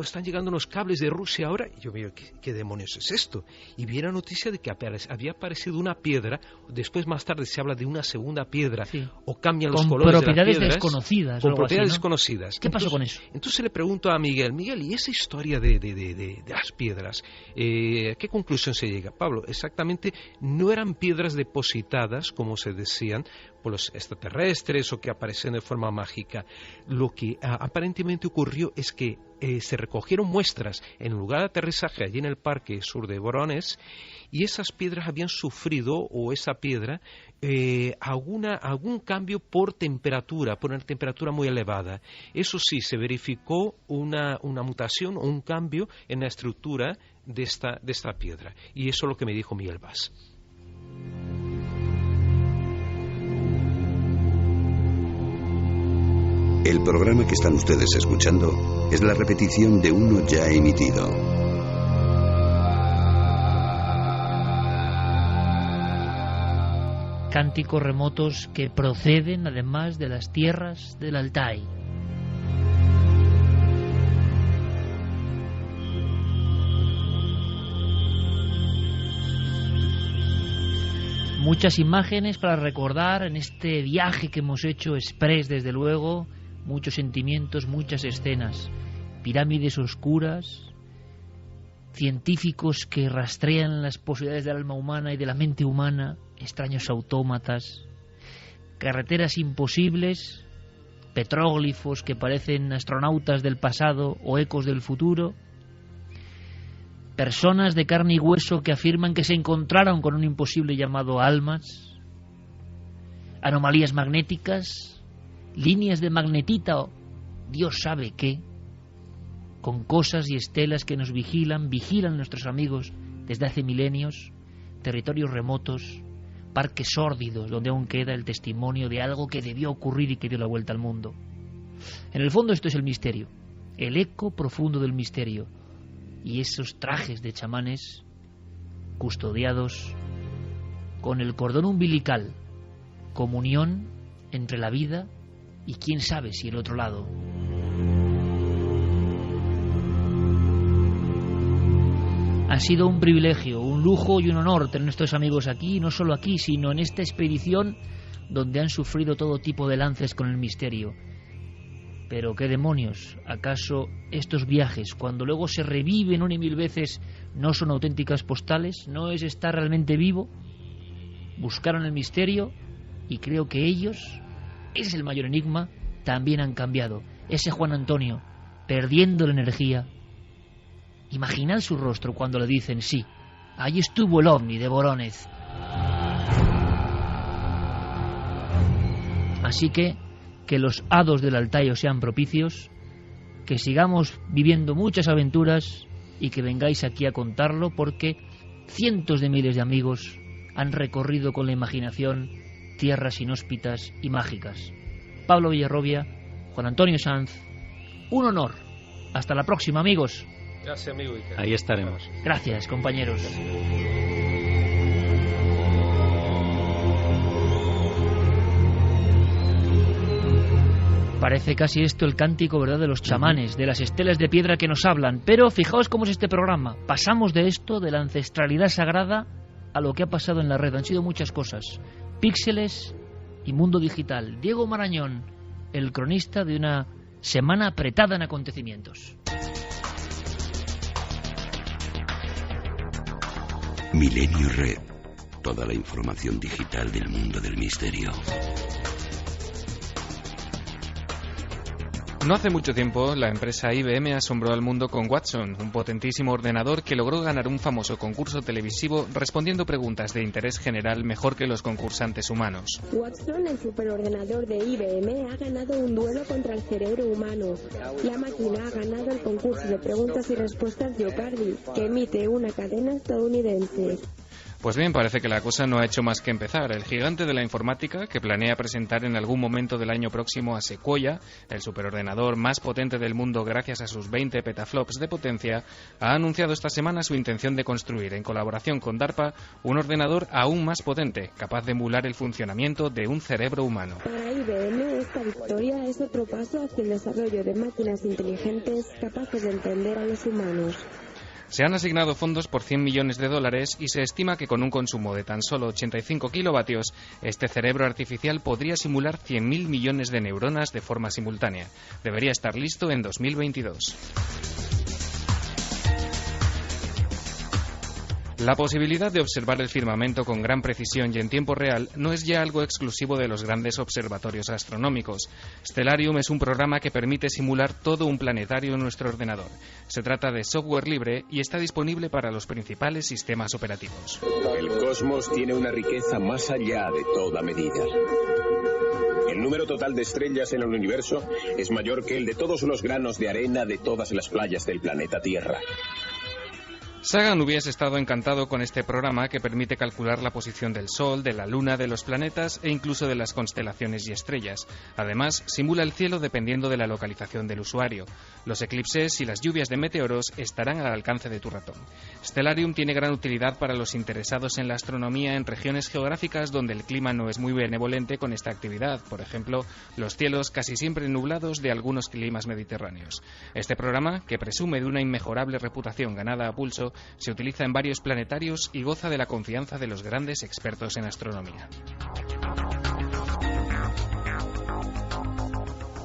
están llegando unos cables de Rusia ahora. Y yo miro, ¿qué demonios es esto? Y vi la noticia de que había aparecido una piedra, después más tarde se habla de una segunda piedra, sí, o cambian los colores de las piedras. Con propiedades desconocidas. Con propiedades así, ¿no? desconocidas. ¿Qué pasó con eso? Entonces le pregunto a Miguel, ¿y esa historia de las piedras? ¿Qué conclusión se llega? Pablo, exactamente, no eran piedras depositadas, como se decían, por los extraterrestres o que aparecen de forma mágica. Lo que aparentemente ocurrió es que se recogieron muestras en el lugar de aterrizaje allí en el parque sur de Voronezh y esas piedras habían sufrido, o esa piedra, algún cambio por una temperatura muy elevada. Eso sí, se verificó una mutación o un cambio en la estructura de esta piedra. Y eso es lo que me dijo Miguel Vaz. El programa que están ustedes escuchando es la repetición de uno ya emitido. Cánticos remotos que proceden además de las tierras del Altai. Muchas imágenes para recordar en este viaje que hemos hecho express, desde luego. Muchos sentimientos, muchas escenas, pirámides oscuras, científicos que rastrean las posibilidades del alma humana y de la mente humana, extraños autómatas, carreteras imposibles, petróglifos que parecen astronautas del pasado o ecos del futuro, personas de carne y hueso que afirman que se encontraron con un imposible llamado almas, anomalías magnéticas, líneas de magnetita o Dios sabe qué, con cosas y estelas que nos vigilan nuestros amigos desde hace milenios, territorios remotos, parques sórdidos donde aún queda el testimonio de algo que debió ocurrir y que dio la vuelta al mundo. En el fondo esto es el misterio, el eco profundo del misterio, y esos trajes de chamanes custodiados con el cordón umbilical, comunión entre la vida y quién sabe si el otro lado. Ha sido un privilegio, un lujo y un honor tener nuestros amigos aquí, no solo aquí, sino en esta expedición donde han sufrido todo tipo de lances con el misterio. Pero qué demonios, ¿acaso estos viajes, cuando luego se reviven una y mil veces, no son auténticas postales? ¿No es estar realmente vivo? Buscaron el misterio y creo que ellos, ese es el mayor enigma, también han cambiado. Ese Juan Antonio, perdiendo la energía. Imaginad su rostro cuando le dicen sí, allí estuvo el ovni de Voronezh. Así que los hados del Altair sean propicios, que sigamos viviendo muchas aventuras y que vengáis aquí a contarlo, porque cientos de miles de amigos han recorrido con la imaginación tierras inhóspitas y mágicas. Pablo Villarrobia, Juan Antonio Sanz, un honor. Hasta la próxima, amigos. Gracias, amigo Iker. Ahí estaremos. Gracias, compañeros. Parece casi esto el cántico, ¿verdad?, de los chamanes, de las estelas de piedra que nos hablan. Pero fijaos cómo es este programa. Pasamos de esto, de la ancestralidad sagrada, a lo que ha pasado en la red. Han sido muchas cosas. Píxeles y mundo digital. Diego Marañón, el cronista de una semana apretada en acontecimientos. Milenio Red. Toda la información digital del mundo del misterio. No hace mucho tiempo, la empresa IBM asombró al mundo con Watson, un potentísimo ordenador que logró ganar un famoso concurso televisivo respondiendo preguntas de interés general mejor que los concursantes humanos. Watson, el superordenador de IBM, ha ganado un duelo contra el cerebro humano. La máquina ha ganado el concurso de preguntas y respuestas Jeopardy, que emite una cadena estadounidense. Pues bien, parece que la cosa no ha hecho más que empezar. El gigante de la informática, que planea presentar en algún momento del año próximo a Sequoia, el superordenador más potente del mundo gracias a sus 20 petaflops de potencia, ha anunciado esta semana su intención de construir, en colaboración con DARPA, un ordenador aún más potente, capaz de emular el funcionamiento de un cerebro humano. Para IBM, esta victoria es otro paso hacia el desarrollo de máquinas inteligentes capaces de entender a los humanos. Se han asignado fondos por $100 millones y se estima que con un consumo de tan solo 85 kilovatios, este cerebro artificial podría simular 100.000 millones de neuronas de forma simultánea. Debería estar listo en 2022. La posibilidad de observar el firmamento con gran precisión y en tiempo real no es ya algo exclusivo de los grandes observatorios astronómicos. Stellarium es un programa que permite simular todo un planetario en nuestro ordenador. Se trata de software libre y está disponible para los principales sistemas operativos. El cosmos tiene una riqueza más allá de toda medida. El número total de estrellas en el universo es mayor que el de todos los granos de arena de todas las playas del planeta Tierra. Sagan hubiese estado encantado con este programa que permite calcular la posición del Sol, de la Luna, de los planetas e incluso de las constelaciones y estrellas. Además, simula el cielo dependiendo de la localización del usuario. Los eclipses y las lluvias de meteoros estarán al alcance de tu ratón. Stellarium tiene gran utilidad para los interesados en la astronomía en regiones geográficas donde el clima no es muy benevolente con esta actividad. Por ejemplo, los cielos casi siempre nublados de algunos climas mediterráneos. Este programa, que presume de una inmejorable reputación ganada a pulso, se utiliza en varios planetarios y goza de la confianza de los grandes expertos en astronomía.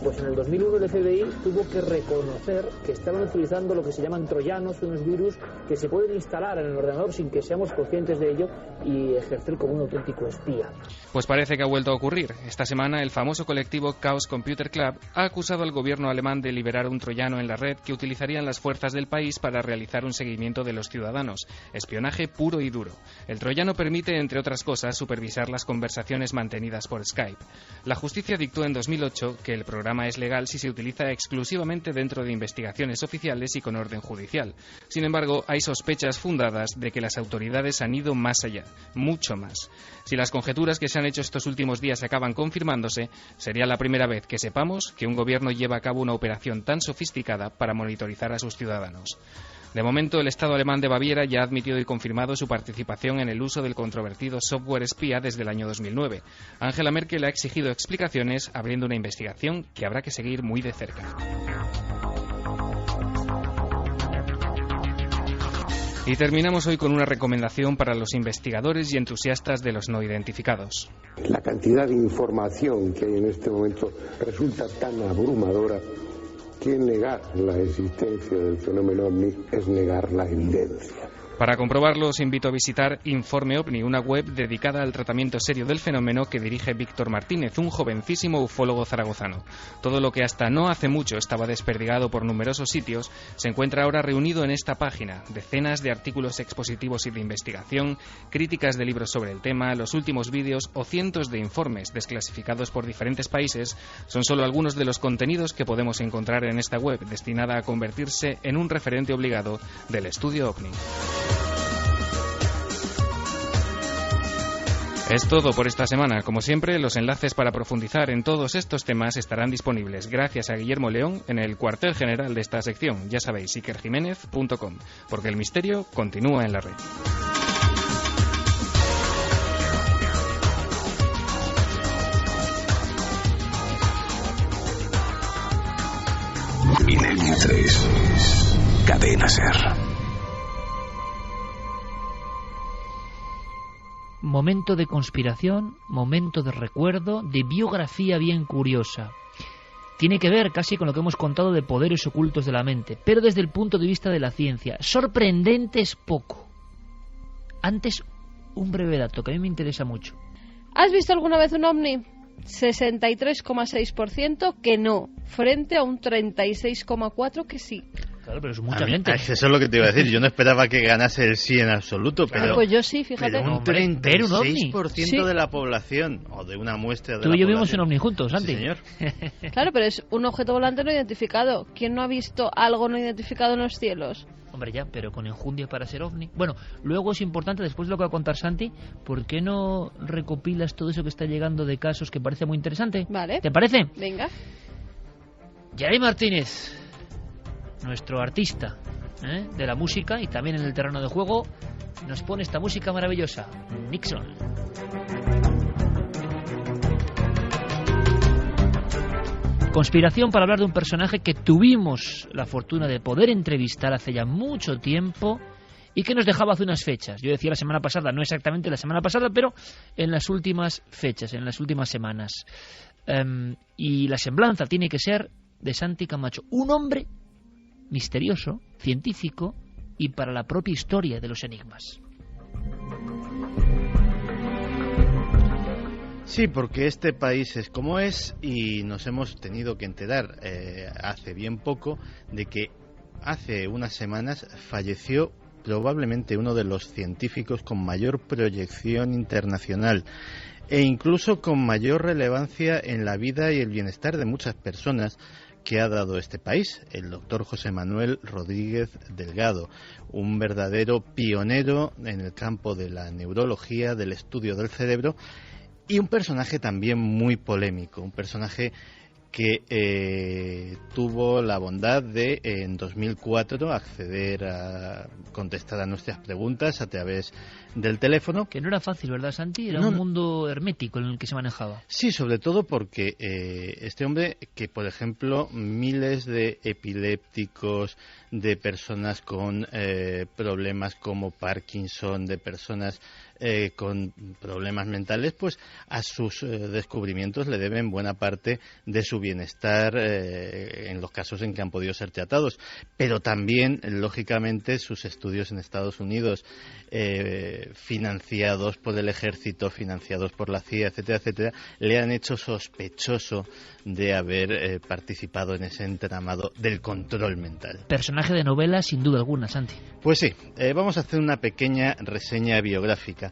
Pues en el 2001 el FBI tuvo que reconocer que estaban utilizando lo que se llaman troyanos, unos virus que se pueden instalar en el ordenador sin que seamos conscientes de ello y ejercer como un auténtico espía. Pues parece que ha vuelto a ocurrir. Esta semana el famoso colectivo Chaos Computer Club ha acusado al gobierno alemán de liberar un troyano en la red que utilizarían las fuerzas del país para realizar un seguimiento de los ciudadanos. Espionaje puro y duro. El troyano permite, entre otras cosas, supervisar las conversaciones mantenidas por Skype. La justicia dictó en 2008 que el programa es legal si se utiliza exclusivamente dentro de investigaciones oficiales y con orden judicial. Sin embargo, hay sospechas fundadas de que las autoridades han ido más allá, mucho más. Si las conjeturas que se han hecho estos últimos días acaban confirmándose, sería la primera vez que sepamos que un gobierno lleva a cabo una operación tan sofisticada para monitorizar a sus ciudadanos. De momento, el Estado alemán de Baviera ya ha admitido y confirmado su participación en el uso del controvertido software espía desde el año 2009. Angela Merkel ha exigido explicaciones, abriendo una investigación que habrá que seguir muy de cerca. Y terminamos hoy con una recomendación para los investigadores y entusiastas de los no identificados. La cantidad de información que hay en este momento resulta tan abrumadora que negar la existencia del fenómeno ovni es negar la evidencia. Para comprobarlo, os invito a visitar Informe OVNI, una web dedicada al tratamiento serio del fenómeno que dirige Víctor Martínez, un jovencísimo ufólogo zaragozano. Todo lo que hasta no hace mucho estaba desperdigado por numerosos sitios se encuentra ahora reunido en esta página. Decenas de artículos expositivos y de investigación, críticas de libros sobre el tema, los últimos vídeos o cientos de informes desclasificados por diferentes países son solo algunos de los contenidos que podemos encontrar en esta web, destinada a convertirse en un referente obligado del estudio OVNI. Es todo por esta semana. Como siempre, los enlaces para profundizar en todos estos temas estarán disponibles gracias a Guillermo León en el cuartel general de esta sección. Ya sabéis, ikerjiménez.com, porque el misterio continúa en la red. Milenio 3. Cadena SER. Momento de conspiración, momento de recuerdo, de biografía bien curiosa. Tiene que ver casi con lo que hemos contado de poderes ocultos de la mente, pero desde el punto de vista de la ciencia. Sorprendente es poco. Antes, un breve dato que a mí me interesa mucho. ¿Has visto alguna vez un ovni? 63,6% que no, frente a un 36,4% que sí. Claro, pero es mucha gente. Eso es lo que te iba a decir. Yo no esperaba que ganase el sí en absoluto, pero... Pues yo sí, fíjate. Pero un 36% de la población, o de una muestra de la población. Tú y yo vimos un ovni juntos, Santi. Sí, señor. Claro, pero es un objeto volante no identificado. ¿Quién no ha visto algo no identificado en los cielos? Hombre, ya, pero con enjundia para ser ovni. Bueno, luego es importante, después de lo que va a contar Santi, ¿por qué no recopilas todo eso que está llegando de casos que parece muy interesante? Vale. ¿Te parece? Venga. Yaray Martínez, nuestro artista de la música y también en el terreno de juego, nos pone esta música maravillosa, Nixon. Conspiración para hablar de un personaje que tuvimos la fortuna de poder entrevistar hace ya mucho tiempo y que nos dejaba hace unas fechas. Yo decía la semana pasada, no exactamente la semana pasada, pero en las últimas fechas, en las últimas semanas. Y la semblanza tiene que ser de Santi Camacho, un hombre misterioso, científico y para la propia historia de los enigmas. Sí, porque este país es como es y nos hemos tenido que enterar hace bien poco de que hace unas semanas falleció probablemente uno de los científicos con mayor proyección internacional e incluso con mayor relevancia en la vida y el bienestar de muchas personas que ha dado este país, el doctor José Manuel Rodríguez Delgado, un verdadero pionero en el campo de la neurología, del estudio del cerebro, y un personaje también muy polémico, un personaje que tuvo la bondad de, en 2004, acceder a contestar a nuestras preguntas a través del teléfono. Que no era fácil, ¿verdad, Santi? Era un mundo hermético en el que se manejaba. Sí, sobre todo porque este hombre, que por ejemplo miles de epilépticos, de personas con problemas como Parkinson, de personas con problemas mentales, pues a sus descubrimientos le deben buena parte de su bienestar en los casos en que han podido ser tratados, pero también, lógicamente, sus estudios en Estados Unidos, financiados por el ejército, financiados por la CIA, etcétera, etcétera, le han hecho sospechoso de haber participado en ese entramado del control mental. Personaje de novela, sin duda alguna, Santi. Pues sí, vamos a hacer una pequeña reseña biográfica.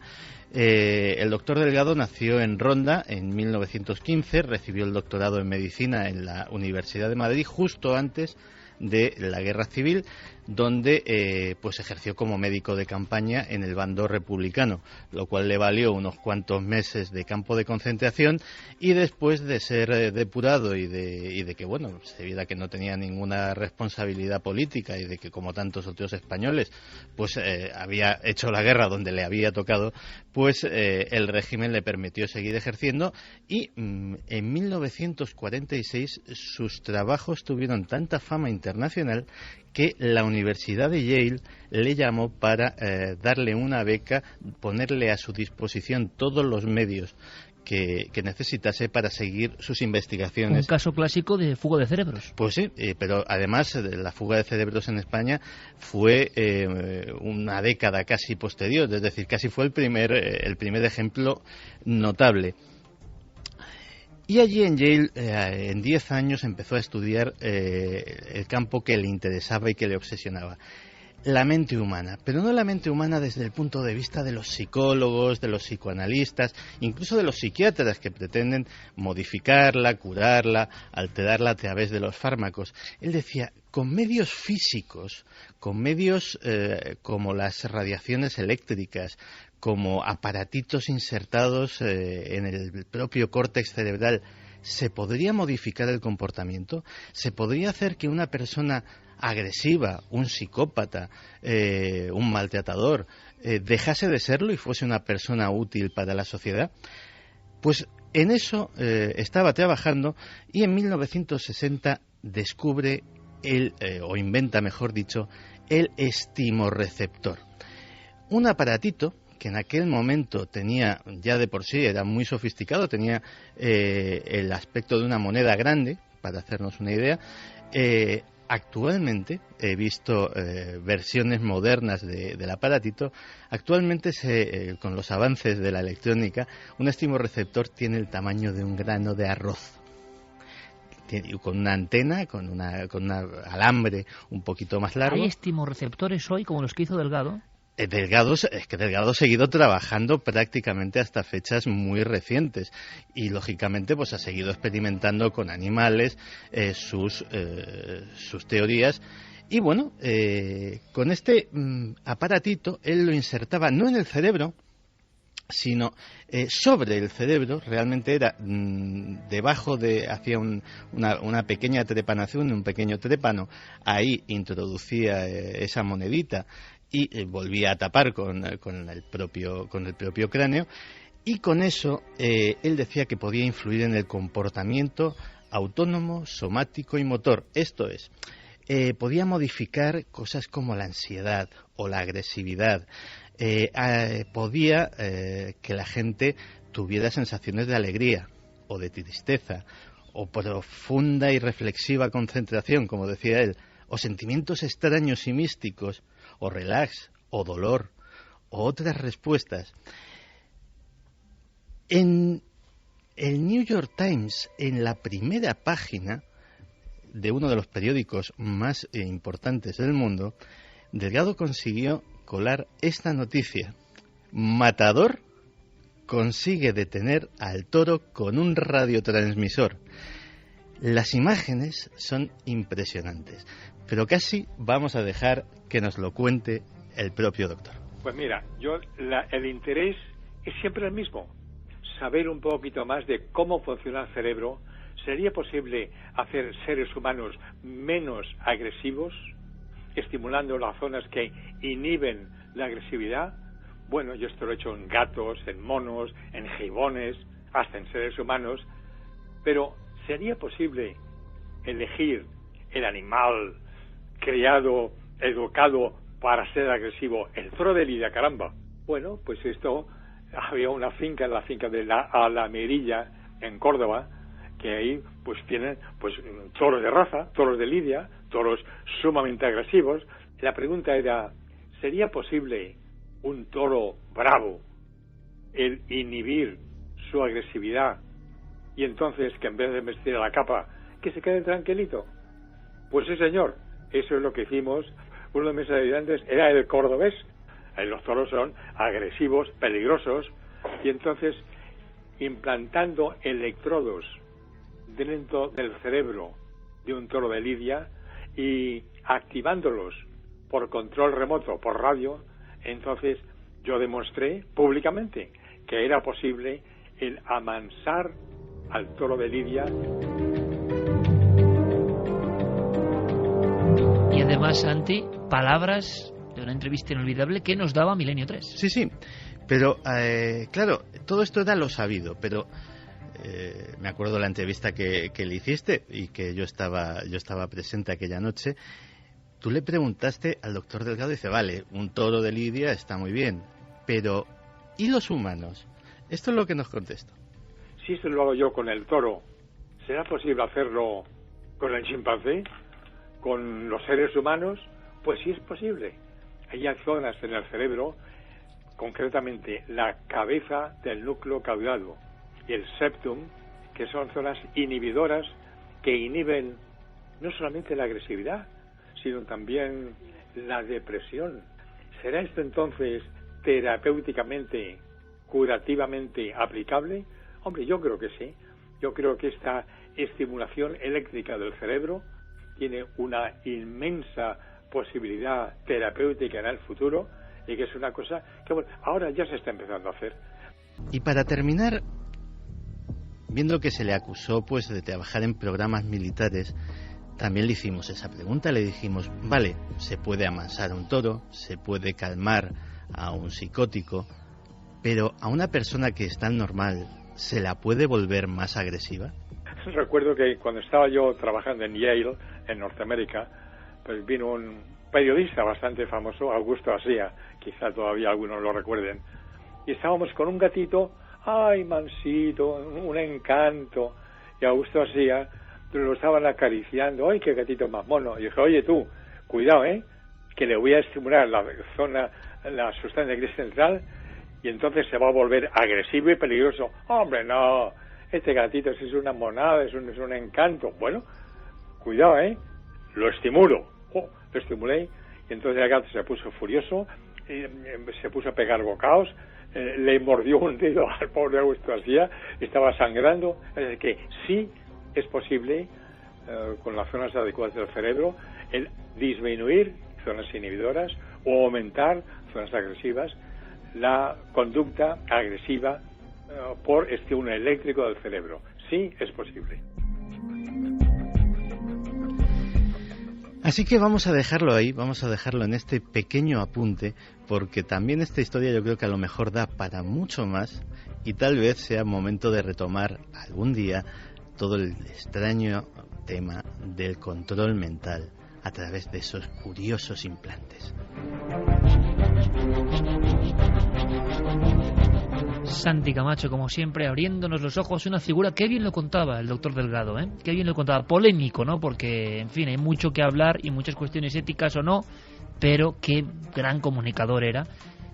El doctor Delgado nació en Ronda en 1915, recibió el doctorado en medicina en la Universidad de Madrid justo antes de la Guerra Civil, donde pues ejerció como médico de campaña en el bando republicano, lo cual le valió unos cuantos meses de campo de concentración, y después de ser depurado y de que, bueno, se viera que no tenía ninguna responsabilidad política y de que, como tantos otros españoles, pues había hecho la guerra donde le había tocado, pues el régimen le permitió seguir ejerciendo, y en 1946 sus trabajos tuvieron tanta fama internacional que la Universidad de Yale le llamó para darle una beca, ponerle a su disposición todos los medios que necesitase para seguir sus investigaciones. Un caso clásico de fuga de cerebros. Pues sí, pero además la fuga de cerebros en España fue una década casi posterior, es decir, casi fue el primer ejemplo notable. Y allí en Yale, en 10 años, empezó a estudiar el campo que le interesaba y que le obsesionaba. La mente humana, pero no la mente humana desde el punto de vista de los psicólogos, de los psicoanalistas, incluso de los psiquiatras que pretenden modificarla, curarla, alterarla a través de los fármacos. Él decía, con medios físicos, con medios como las radiaciones eléctricas, como aparatitos insertados en el propio córtex cerebral, ¿se podría modificar el comportamiento? ¿Se podría hacer que una persona agresiva, un psicópata, un maltratador, dejase de serlo y fuese una persona útil para la sociedad? Pues en eso estaba trabajando, y en 1960 descubre o inventa, mejor dicho, el estimorreceptor. Un aparatito que en aquel momento tenía, ya de por sí era muy sofisticado, tenía el aspecto de una moneda grande, para hacernos una idea. Actualmente, he visto versiones modernas del aparatito. Actualmente, con los avances de la electrónica, un estimorreceptor tiene el tamaño de un grano de arroz, con una antena, con un alambre un poquito más largo. ¿Hay estimorreceptores hoy como los que hizo Delgado? Delgado ha seguido trabajando prácticamente hasta fechas muy recientes, y lógicamente pues ha seguido experimentando con animales sus teorías. Y bueno, con este aparatito él lo insertaba no en el cerebro, sino sobre el cerebro. Realmente era debajo hacía una pequeña trepanación, un pequeño trépano. Ahí introducía esa monedita y volvía a tapar con el propio cráneo, y con eso él decía que podía influir en el comportamiento autónomo, somático y motor. Esto es, podía modificar cosas como la ansiedad o la agresividad, podía que la gente tuviera sensaciones de alegría o de tristeza, o profunda y reflexiva concentración, como decía él, o sentimientos extraños y místicos, o relax, o dolor, o otras respuestas. En el New York Times, en la primera página de uno de los periódicos más importantes del mundo, Delgado consiguió colar esta noticia: matador consigue detener al toro con un radiotransmisor. Las imágenes son impresionantes, pero casi vamos a dejar que nos lo cuente el propio doctor. Pues mira, el interés es siempre el mismo: saber un poquito más de cómo funciona el cerebro. ¿Sería posible hacer seres humanos menos agresivos, estimulando las zonas que inhiben la agresividad? Bueno, yo esto lo he hecho en gatos, en monos, en gibones, hasta en seres humanos, pero ¿sería posible elegir el animal criado, educado para ser agresivo? El toro de Lidia, caramba. Bueno, pues esto, había una finca, la finca de la Alamerilla, en Córdoba, que ahí pues tienen pues toros de raza, toros de Lidia, toros sumamente agresivos. La pregunta era, ¿sería posible un toro bravo el inhibir su agresividad, y entonces que en vez de vestir a la capa, que se quede tranquilito? Pues sí, señor, eso es lo que hicimos. Uno de mis ayudantes era el cordobés. Los toros son agresivos, peligrosos, y entonces implantando electrodos dentro del cerebro de un toro de Lidia y activándolos por control remoto, por radio, entonces yo demostré públicamente que era posible el amansar al toro de Lidia. Y además, Santi, palabras de una entrevista inolvidable que nos daba Milenio 3. Sí, pero claro, todo esto era lo sabido, pero me acuerdo de la entrevista que le hiciste y que yo estaba presente aquella noche. Tú le preguntaste al doctor Delgado y dice, vale, un toro de Lidia está muy bien, pero ¿y los humanos? Esto es lo que nos contestó. si esto lo hago yo con el toro, ¿será posible hacerlo con el chimpancé? ¿Con los seres humanos? Pues sí es posible. Hay zonas en el cerebro, concretamente la cabeza del núcleo caudado y el septum, que son zonas inhibidoras que inhiben no solamente la agresividad, sino también la depresión. ¿Será esto entonces terapéuticamente, curativamente aplicable? Hombre, yo creo que sí. Yo creo que esta estimulación eléctrica del cerebro tiene una inmensa posibilidad terapéutica en el futuro y que es una cosa que bueno, ahora ya se está empezando a hacer. Y para terminar, viendo que se le acusó pues de trabajar en programas militares, también le hicimos esa pregunta, le dijimos, vale, se puede amansar a un toro, se puede calmar a un psicótico, pero a una persona que es tan normal, ¿se la puede volver más agresiva? Recuerdo que cuando estaba yo trabajando en Yale, en Norteamérica, pues vino un periodista bastante famoso, Augusto Asía, quizá todavía algunos lo recuerden, y estábamos con un gatito, ay, mansito, un encanto, y Augusto Asía lo estaban acariciando, ay, qué gatito más mono, y dije, oye tú, cuidado, que le voy a estimular la sustancia gris central, y entonces se va a volver agresivo y peligroso. Hombre, no, este gatito es una monada, es un encanto. Bueno, cuidado, lo estimulo. Lo estimulé, y entonces el gato se puso furioso, se puso a pegar bocados, le mordió un dedo al pobre Augusto García, estaba sangrando. Es decir, que sí es posible, con las zonas adecuadas del cerebro, el disminuir zonas inhibidoras o aumentar zonas agresivas, la conducta agresiva por estímulo eléctrico del cerebro. Sí es posible. Así que vamos a dejarlo ahí, vamos a dejarlo en este pequeño apunte, porque también esta historia yo creo que a lo mejor da para mucho más y tal vez sea momento de retomar algún día todo el extraño tema del control mental a través de esos curiosos implantes. Santi Camacho, como siempre, abriéndonos los ojos, una figura, qué bien lo contaba el doctor Delgado, qué bien lo contaba, polémico, ¿no? Porque, en fin, hay mucho que hablar y muchas cuestiones éticas o no, pero qué gran comunicador era.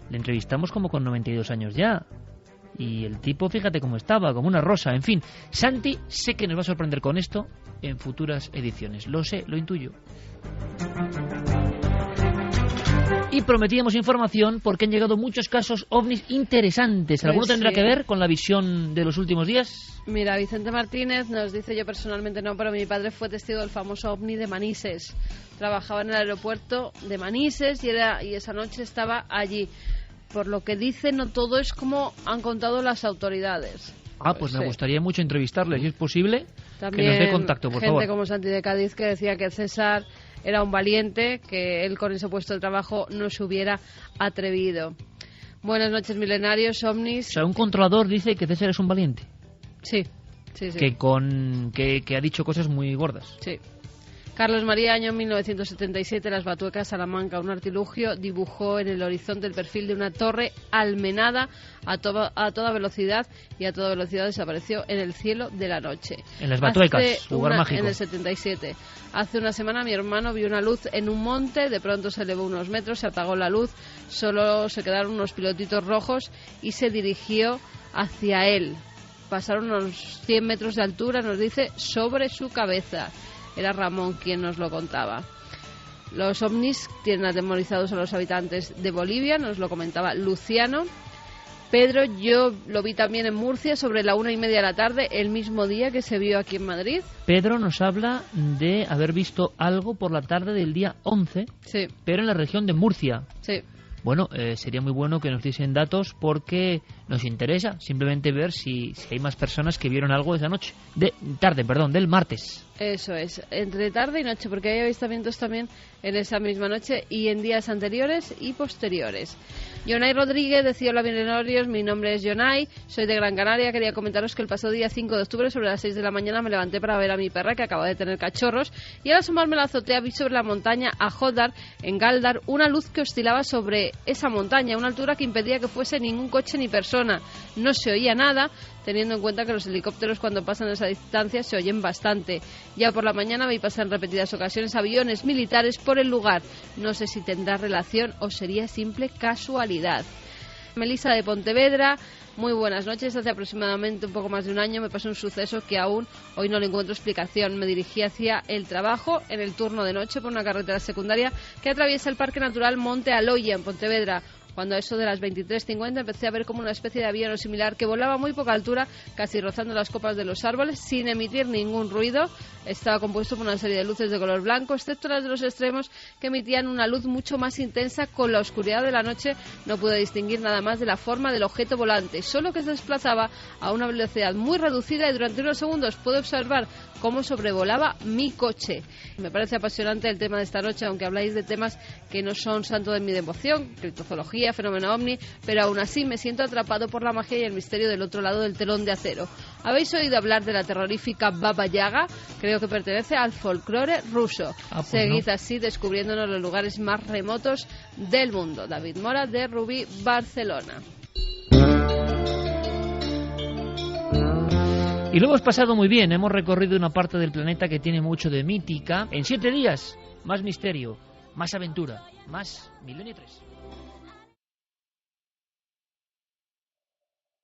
Le entrevistamos como con 92 años ya, y el tipo, fíjate cómo estaba, como una rosa, en fin. Santi, sé que nos va a sorprender con esto en futuras ediciones, lo sé, lo intuyo. Y prometíamos información porque han llegado muchos casos ovnis interesantes. ¿Alguno tendrá que ver con la visión de los últimos días? Mira, Vicente Martínez nos dice, yo personalmente no, pero mi padre fue testigo del famoso ovni de Manises. Trabajaba en el aeropuerto de Manises y esa noche estaba allí. Por lo que dice, no todo es como han contado las autoridades. Pues me gustaría mucho entrevistarle, si es posible, también que nos dé contacto, por favor. Gente como Santi de Cádiz que decía que César era un valiente, que él con ese puesto de trabajo no se hubiera atrevido. Buenas noches, milenarios, ovnis. O sea, un controlador dice que César es un valiente. Sí. Que ha dicho cosas muy gordas. Sí. Carlos María, año 1977, Las Batuecas, Salamanca. Un artilugio dibujó en el horizonte el perfil de una torre almenada a toda velocidad y a toda velocidad desapareció en el cielo de la noche. En Las Batuecas, lugar mágico. En el 77. Hace una semana mi hermano vio una luz en un monte, de pronto se elevó unos metros, se apagó la luz, solo se quedaron unos pilotitos rojos y se dirigió hacia él. Pasaron unos 100 metros de altura, nos dice, sobre su cabeza. Era Ramón quien nos lo contaba. Los ovnis tienen atemorizados a los habitantes de Bolivia, nos lo comentaba Luciano. Pedro, yo lo vi también en Murcia sobre la 1:30 de la tarde, el mismo día que se vio aquí en Madrid. Pedro nos habla de haber visto algo por la tarde del día 11, sí, pero en la región de Murcia. Sí. Bueno, sería muy bueno que nos diesen datos porque nos interesa simplemente ver si hay más personas que vieron algo esa noche. Del martes. Eso es, entre tarde y noche, porque hay avistamientos también en esa misma noche y en días anteriores y posteriores. Yonay Rodríguez decía: hola milenarios, mi nombre es Yonay, soy de Gran Canaria. Quería comentaros que el pasado día 5 de octubre sobre las 6 de la mañana me levanté para ver a mi perra que acaba de tener cachorros y al asomarme a la azotea vi sobre la montaña a Jodar, en Galdar, una luz que oscilaba sobre esa montaña a una altura que impedía que fuese ningún coche ni persona. persona no se oía nada, teniendo en cuenta que los helicópteros cuando pasan esa distancia se oyen bastante. Ya por la mañana vi pasar en repetidas ocasiones aviones militares por el lugar. No sé si tendrá relación o sería simple casualidad. Melissa de Pontevedra, muy buenas noches. Hace aproximadamente un poco más de un año me pasó un suceso que aún hoy no le encuentro explicación. Me dirigí hacia el trabajo en el turno de noche por una carretera secundaria que atraviesa el Parque Natural Monte Aloia en Pontevedra. Cuando a eso de las 23:50 empecé a ver como una especie de avión o similar que volaba a muy poca altura, casi rozando las copas de los árboles, sin emitir ningún ruido. Estaba compuesto por una serie de luces de color blanco, excepto las de los extremos, que emitían una luz mucho más intensa. Con la oscuridad de la noche no pude distinguir nada más de la forma del objeto volante, solo que se desplazaba a una velocidad muy reducida y durante unos segundos pude observar cómo sobrevolaba mi coche. Me parece apasionante el tema de esta noche, aunque habláis de temas que no son santo de mi devoción, criptozoología, fenómeno ovni, pero aún así me siento atrapado por la magia y el misterio del otro lado del telón de acero. ¿Habéis oído hablar de la terrorífica Baba Yaga? Creo que pertenece al folclore ruso. Pues Seguid no. así descubriéndonos los lugares más remotos del mundo. David Mora, de Rubí, Barcelona. Y lo hemos pasado muy bien, hemos recorrido una parte del planeta que tiene mucho de mítica. En 7 días, más misterio, más aventura, más Milenio 3.